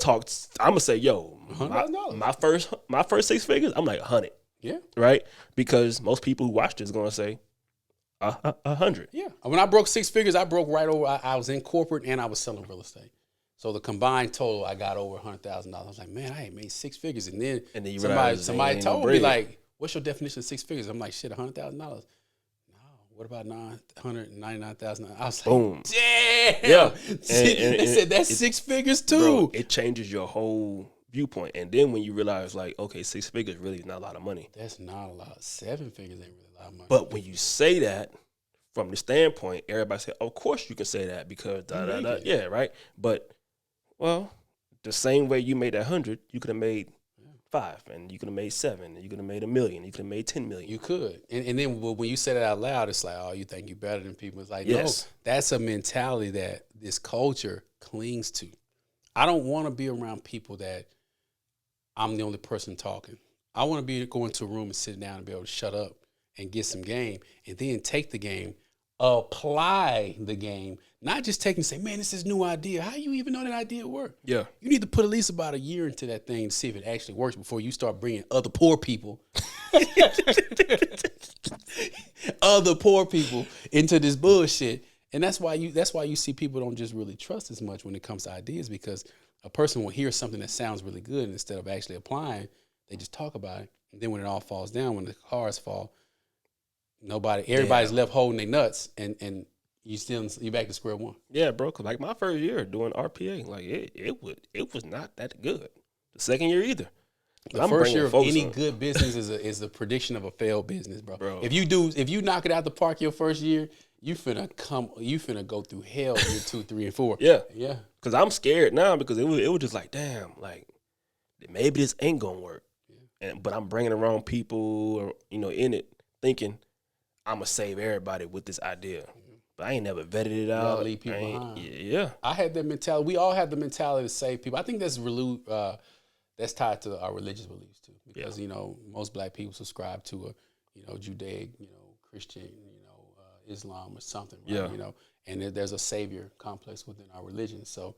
say, $100,000. my first 6 figures, I'm like 100. Yeah. Right? Because most people who watch this gonna say 100. Yeah. When I broke 6 figures, I broke right over. I was in corporate and I was selling real estate. So the combined total, I got over $100,000. I was like, man, I ain't made 6 figures. And then you somebody told me, like, what's your definition of 6 figures? I'm like, shit, $100,000. No, what about 999,000? I was like, boom. Damn. Yeah. They said that's 6 figures too. Bro, it changes your whole viewpoint. And then when you realize, like, okay, 6 figures really is not a lot of money. That's not a lot. 7 figures ain't really a lot of money. But when you say that, from the standpoint, everybody say, of course you can say that because yeah, right? But, well, the same way you made that 100, you could have made 5, and you could have made 7, and you could have made $1 million, you could have made 10 million. You could. And then when you say that out loud, it's like, oh, you think you're better than people. It's like, yes. No, that's a mentality that this culture clings to. I don't want to be around people that I'm the only person talking. I want to be going to a room and sit down and be able to shut up and get some game and then take the game apply the game, not just take and say, man, this is new idea. How you even know that idea worked? Yeah. You need to put at least about a year into that thing to see if it actually works before you start bringing other poor people into this bullshit. And that's why you see people don't just really trust as much when it comes to ideas, because a person will hear something that sounds really good, and instead of actually applying, they just talk about it. And then when it all falls down, when the cars fall, everybody's left holding their nuts, and you back to square one. Yeah, bro. Cause like my first year doing RPA, like it was not that good. The second year either. The first year of any good business is a prediction of a failed business, bro. If you knock it out the park your first year, you finna go through hell year 2, 3, and 4. Yeah. Yeah. Cause I'm scared now, because it was just like, damn, like maybe this ain't gonna work. Yeah. But I'm bringing the wrong people, in it, thinking I'm gonna save everybody with this idea. But I ain't never vetted it out. Gotta leave people behind. Yeah. I had that mentality. We all have the mentality to save people. I think that's tied to our religious beliefs too, because most black people subscribe to a Judaic, Christian, Islam or something, right? Yeah. And there's a savior complex within our religion, so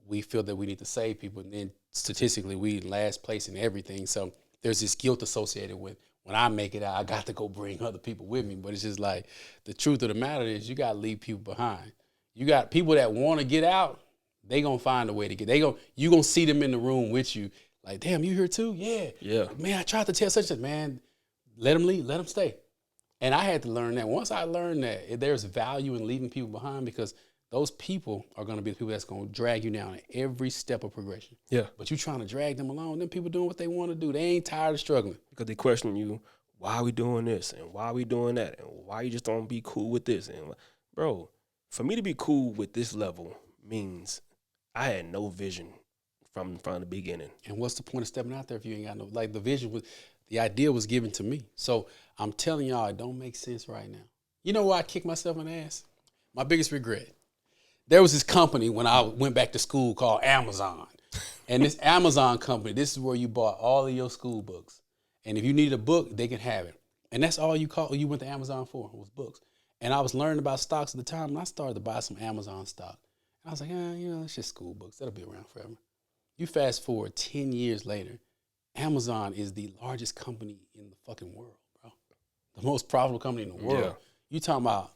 we feel that we need to save people, and then statistically we in last place in everything. So there's this guilt associated with, when I make it out, I got to go bring other people with me. But it's just like, the truth of the matter is, you got to leave people behind. You got people that want to get out, they gonna find a way to get. You gonna see them in the room with you. Like, damn, you here too? Yeah. Yeah. Man, I tried to tell such a man, let them leave, let them stay. And I had to learn that. Once I learned that there's value in leaving people behind, because those people are going to be the people that's going to drag you down at every step of progression. Yeah. But you trying to drag them along, them people doing what they want to do. They ain't tired of struggling. Because they question you, why are we doing this? And why are we doing that? And why you just don't be cool with this? And bro, for me to be cool with this level means I had no vision from the beginning. And what's the point of stepping out there if you ain't got no, like, the idea was given to me. So I'm telling y'all, it don't make sense right now. You know why I kicked myself in the ass? My biggest regret. There was this company when I went back to school called Amazon. And this Amazon company, this is where you bought all of your school books. And if you needed a book, they could have it. And that's all you went to Amazon for, was books. And I was learning about stocks at the time, and I started to buy some Amazon stock. And I was like, it's just school books. That'll be around forever. You fast forward 10 years later, Amazon is the largest company in the fucking world, bro. The most profitable company in the world. Yeah. You talking about,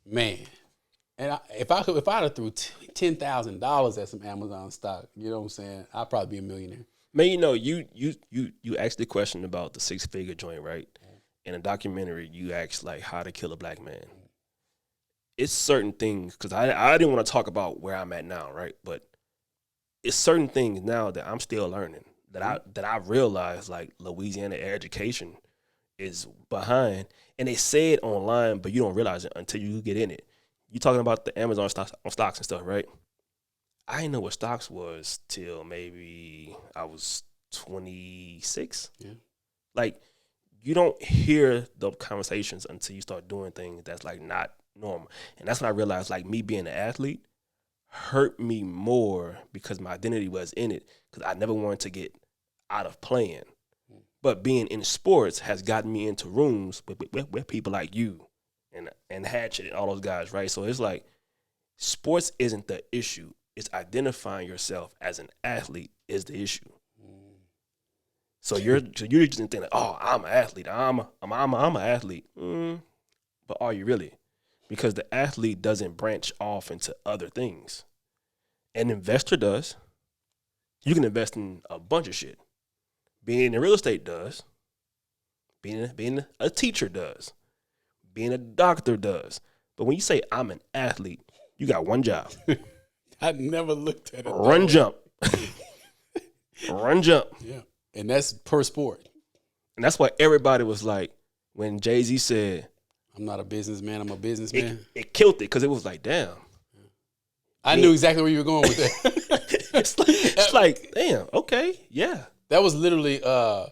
man. And if I'd have threw $10,000 at some Amazon stock, you know what I'm saying, I'd probably be a millionaire. Man, you asked the question about the 6-figure joint, right? In a documentary, you asked, like, how to kill a black man. It's certain things, because I didn't want to talk about where I'm at now, right? But it's certain things now that I'm still learning, that I realize, like, Louisiana education is behind. And they say it online, but you don't realize it until you get in it. You talking about the Amazon stocks and stuff, right? I didn't know what stocks was till maybe I was 26. Yeah. Like, you don't hear the conversations until you start doing things that's, like, not normal. And that's when I realized, like, me being an athlete hurt me more because my identity was in it, because I never wanted to get out of playing. But being in sports has gotten me into rooms with people like you and Hatchet and all those guys, right? So it's like, sports isn't the issue. It's identifying yourself as an athlete is the issue. So you're just thinking, oh, I'm an athlete. I'm an athlete. But are you really? Because the athlete doesn't branch off into other things. An investor does. You can invest in a bunch of shit. Being in real estate does. Being a teacher does. Being a doctor does. But when you say I'm an athlete, you got one job. I never looked at it. Run, jump. Run, jump. Yeah. And that's per sport. And that's why everybody was like, when Jay-Z said, I'm not a businessman, I'm a businessman. It killed it, because it was like, damn. I knew exactly where you were going with that. it's like, damn, okay, yeah. That was literally a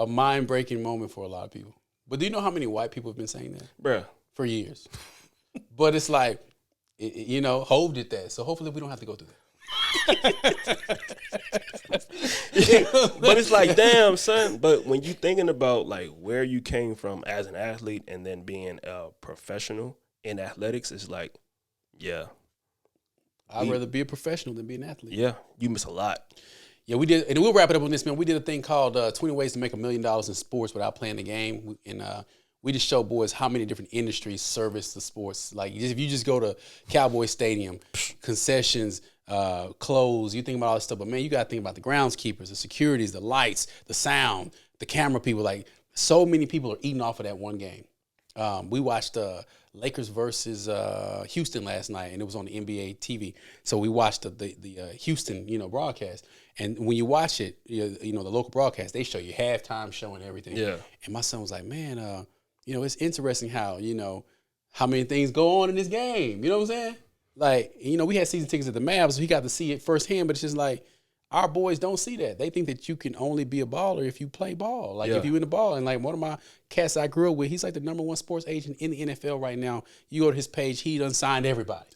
mind-breaking moment for a lot of people. But do you know how many white people have been saying that? Bruh. For years. But it's like, Hov did that. So hopefully we don't have to go through that. But it's like, damn, son. But when you thinking about like where you came from as an athlete and then being a professional in athletics, it's like, yeah, I'd rather be a professional than be an athlete. yeah, you miss a lot. Yeah, we did, and we'll wrap it up on this, man. We did a thing called 20 Ways to Make $1 Million in Sports Without Playing the Game. And we just show boys how many different industries service the sports. Like, if you just go to Cowboy Stadium, concessions, clothes, you think about all this stuff. But, man, you got to think about the groundskeepers, the securities, the lights, the sound, the camera people. Like, so many people are eating off of that one game. We watched Lakers versus Houston last night, and it was on the NBA TV. So we watched the Houston, broadcast. And when you watch it, the local broadcast, they show you halftime show and everything. Yeah. And my son was like, man, it's interesting how, how many things go on in this game. You know what I'm saying? Like, we had season tickets at the Mavs, so he got to see it firsthand, but it's just like, our boys don't see that. They think that you can only be a baller if you play ball. Like, if you in the ball. And, like, one of my cats I grew up with, he's, like, the #1 sports agent in the NFL right now. You go to his page, he done signed everybody.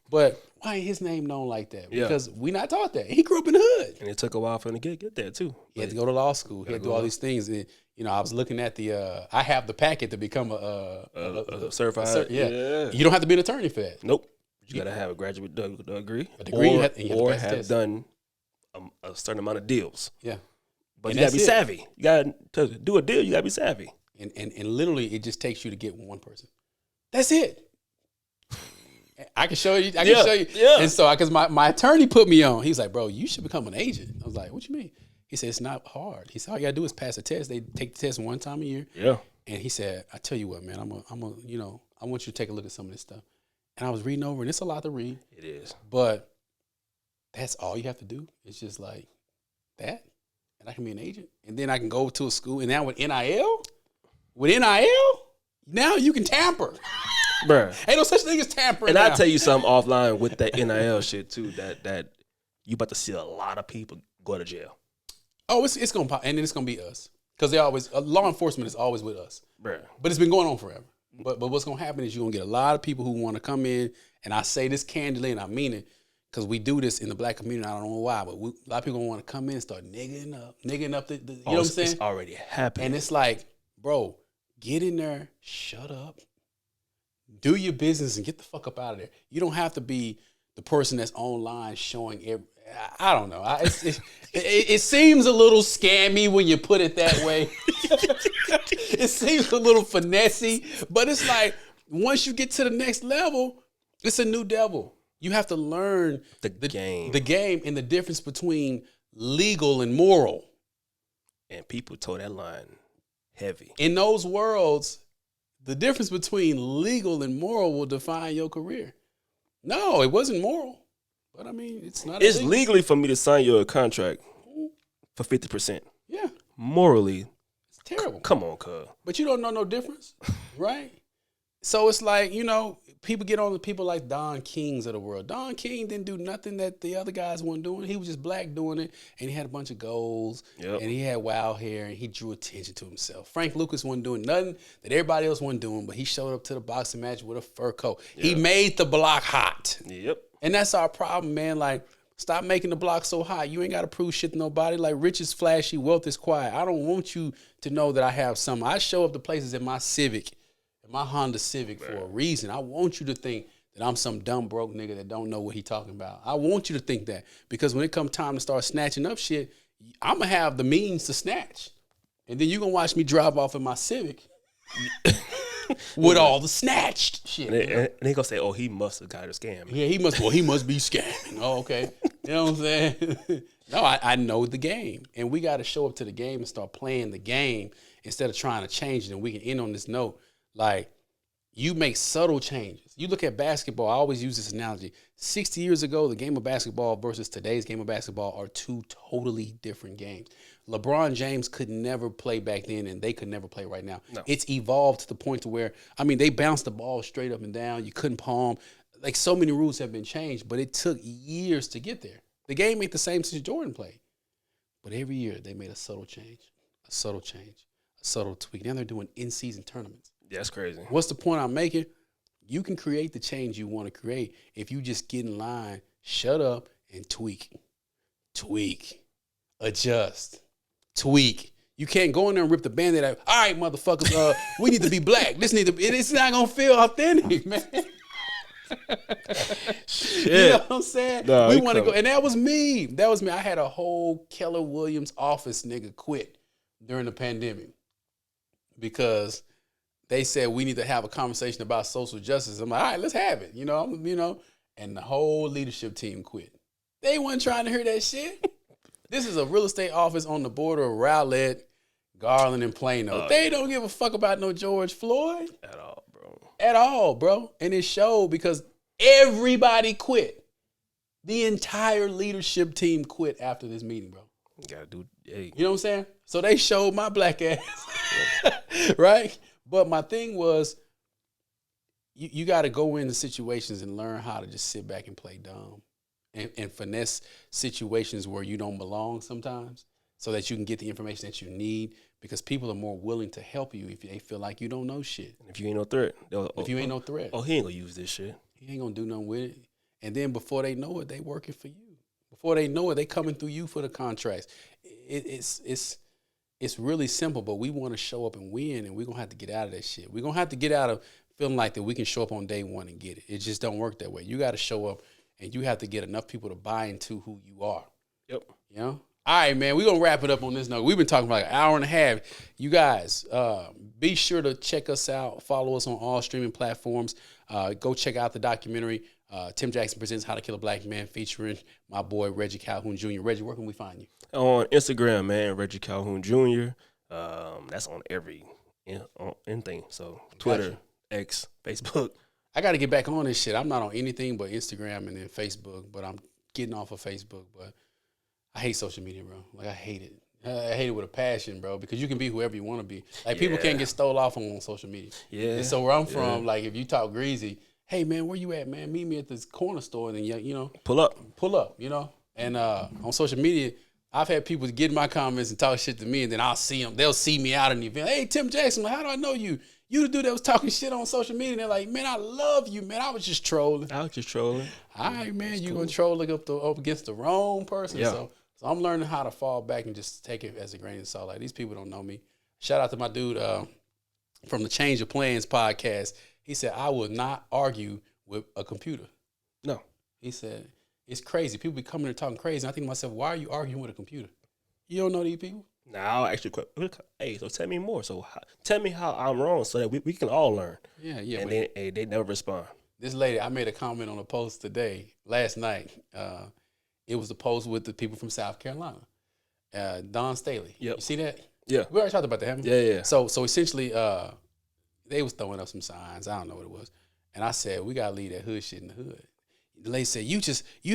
But why ain't his name known like that? Yeah. Because we not taught that. He grew up in the hood. And it took a while for him to get there, too. He had to go to law school. He had to do all these things. And, I was looking at I have the packet to become a certified. yeah. You don't have to be an attorney for that. Nope. You got to have a graduate degree. A degree, or have done a certain amount of deals. Yeah. But And you got to be that's it. savvy. You got to do a deal, you got to be savvy. And literally, it just takes you to get one person. That's it. I can show you. I can show you. Yeah. And so, because my attorney put me on, he's like, bro, you should become an agent. I was like, what you mean? He said, it's not hard. He said, all you got to do is pass a test. They take the test one time a year. Yeah. And he said, I tell you what, man, I want you to take a look at some of this stuff. And I was reading over, and it's a lot to read. It is. But that's all you have to do. It's just like that. And I can be an agent. And then I can go to a school. And now with NIL, now you can tamper. Bruh. Ain't no such thing as tampering. And now. I'll tell you something offline with that NIL shit, too, that you about to see a lot of people go to jail. Oh, it's going to pop. And then it's going to be us. Because they always, law enforcement is always with us. Bruh. But it's been going on forever. But what's going to happen is you're going to get a lot of people who want to come in, and I say this candidly, and I mean it, because we do this in the black community. I don't know why, but a lot of people want to come in and start nigging up the you know what I'm saying? It's already happening. And it's like, bro, get in there, shut up, do your business, and get the fuck up out of there. You don't have to be the person that's online showing I don't know. It seems a little scammy when you put it that way. It seems a little finessey, but it's like once you get to the next level, it's a new devil. You have to learn the game and the difference between legal and moral. And people toe that line heavy. In those worlds, the difference between legal and moral will define your career. No, it wasn't moral. But I mean, it's not. It's legally for me to sign you a contract for 50%. Yeah. Morally, it's terrible. Come on, cuz. But you don't know no difference, right? So it's like, people get on the people like Don Kings of the world. Don King didn't do nothing that the other guys weren't doing. He was just black doing it, and he had a bunch of goals, and he had wild hair, and he drew attention to himself. Frank Lucas wasn't doing nothing that everybody else wasn't doing, but he showed up to the boxing match with a fur coat. Yep. He made the block hot. Yep. And that's our problem, man. Like, stop making the block so hot. You ain't got to prove shit to nobody. Like, rich is flashy, wealth is quiet. I don't want you to know that I have something. I show up to places in my Civic, in my Honda Civic for a reason. I want you to think that I'm some dumb broke nigga that don't know what he talking about. I want you to think that. Because when it come time to start snatching up shit, I'm going to have the means to snatch. And then you going to watch me drive off in my Civic with all the snatched shit. And they gonna say, "Oh, he must have got a scam." Yeah, he must be scamming. Oh, okay. You know what I'm saying? No, I know the game. And we got to show up to the game and start playing the game instead of trying to change it. And we can end on this note. Like, you make subtle changes. You look at basketball. I always use this analogy. 60 years ago, the game of basketball versus today's game of basketball are two totally different games. LeBron James could never play back then, and they could never play right now. No. It's evolved to the point to where, they bounced the ball straight up and down. You couldn't palm. Like, so many rules have been changed, but it took years to get there. The game ain't the same since Jordan played. But every year, they made a subtle change, a subtle tweak. Now they're doing in-season tournaments. That's crazy. What's the point I'm making? You can create the change you want to create if you just get in line, shut up, and tweak, adjust, tweak. You can't go in there and rip the Band-Aid out. All right, motherfuckers, we need to be black. It's not gonna feel authentic, man. Shit. You know what I'm saying? No, we it want to come- go, and that was me. I had a whole Keller Williams office nigga quit during the pandemic because they said we need to have a conversation about social justice. I'm like, all right, let's have it. And the whole leadership team quit. They wasn't trying to hear that shit. This is a real estate office on the border of Rowlett, Garland, and Plano. They don't give a fuck about no George Floyd at all, bro. And it showed because everybody quit. The entire leadership team quit after this meeting, bro. You gotta do. Hey. You know what I'm saying? So they showed my black ass, right? But my thing was, you got to go into situations and learn how to just sit back and play dumb and finesse situations where you don't belong sometimes so that you can get the information that you need because people are more willing to help you if they feel like you don't know shit. If you ain't no threat. If you ain't no threat. Oh, he ain't gonna use this shit. He ain't going to do nothing with it. And then before they know it, they working for you. Before they know it, they coming through you for the contracts. It's really simple, but we want to show up and win, and we're going to have to get out of that shit. We're going to have to get out of feeling like that we can show up on day one and get it. It just don't work that way. You got to show up, and you have to get enough people to buy into who you are. Yep. You know? All right, man, we're going to wrap it up on this note. We've been talking for like an hour and a half. You guys, be sure to check us out. Follow us on all streaming platforms. Go check out the documentary, Tim Jackson Presents How to Kill a Black Man, featuring my boy, Reggie Calhoun Jr. Reggie, where can we find you? On Instagram, man, Reggie Calhoun Jr. That's on anything. So Twitter, X, Facebook. I got to get back on this shit. I'm not on anything but Instagram and then Facebook, but I'm getting off of Facebook. But I hate social media, bro. Like, I hate it. I hate it with a passion, bro, because you can be whoever you want to be. Like, people can't get stole off on social media. Yeah. And so where I'm from, like, if you talk greasy, hey, man, where you at, man? Meet me at this corner store, and then, Pull up. And on social media, I've had people get in my comments and talk shit to me, and then I'll see them. They'll see me out in the event. Hey, Tim Jackson, how do I know you? You the dude that was talking shit on social media. And they're like, man, I love you, man. I was just trolling. All right, man, you gonna troll up against the wrong person. Yeah. So I'm learning how to fall back and just take it as a grain of salt. Like, these people don't know me. Shout out to my dude from the Change of Plans podcast. He said, I will not argue with a computer. No. He said, it's crazy. People be coming and talking crazy. And I think to myself, why are you arguing with a computer? You don't know these people? Now, I'll actually, hey, so tell me more. So tell me how I'm wrong so that we can all learn. Yeah. And then they never respond. This lady, I made a comment on a post last night. It was a post with the people from South Carolina. Don Staley. Yep. You see that? Yeah. We already talked about that, haven't we? Yeah. So essentially, they was throwing up some signs. I don't know what it was. And I said, we gotta leave that hood shit in the hood. The lady said, you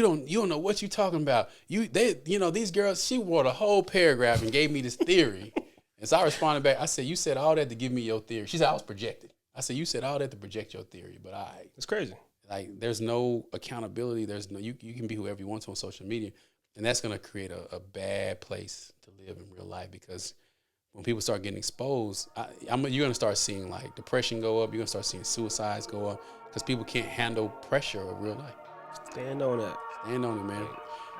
don't know what you talking about. These girls, she wrote a whole paragraph and gave me this theory. And so I responded back. I said, you said all that to give me your theory. She said, I was projected. I said, you said all that to project your theory, but it's crazy. Like, there's no accountability. You can be whoever you want to on social media. And that's going to create a bad place to live in real life, because when people start getting exposed, you're going to start seeing like depression go up. You're going to start seeing suicides go up because people can't handle pressure of real life. Stand on that. Stand on it, man.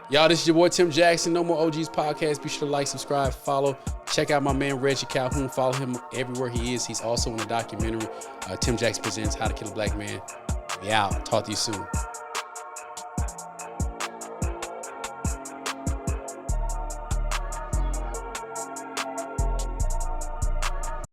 Y'all, this is your boy Tim Jackson. No More OGs podcast. Be sure to like, subscribe, follow. Check out my man Reggie Calhoun. Follow him everywhere he is. He's also in the documentary Tim Jackson Presents How to Kill a Black Man. We out. Talk to you soon.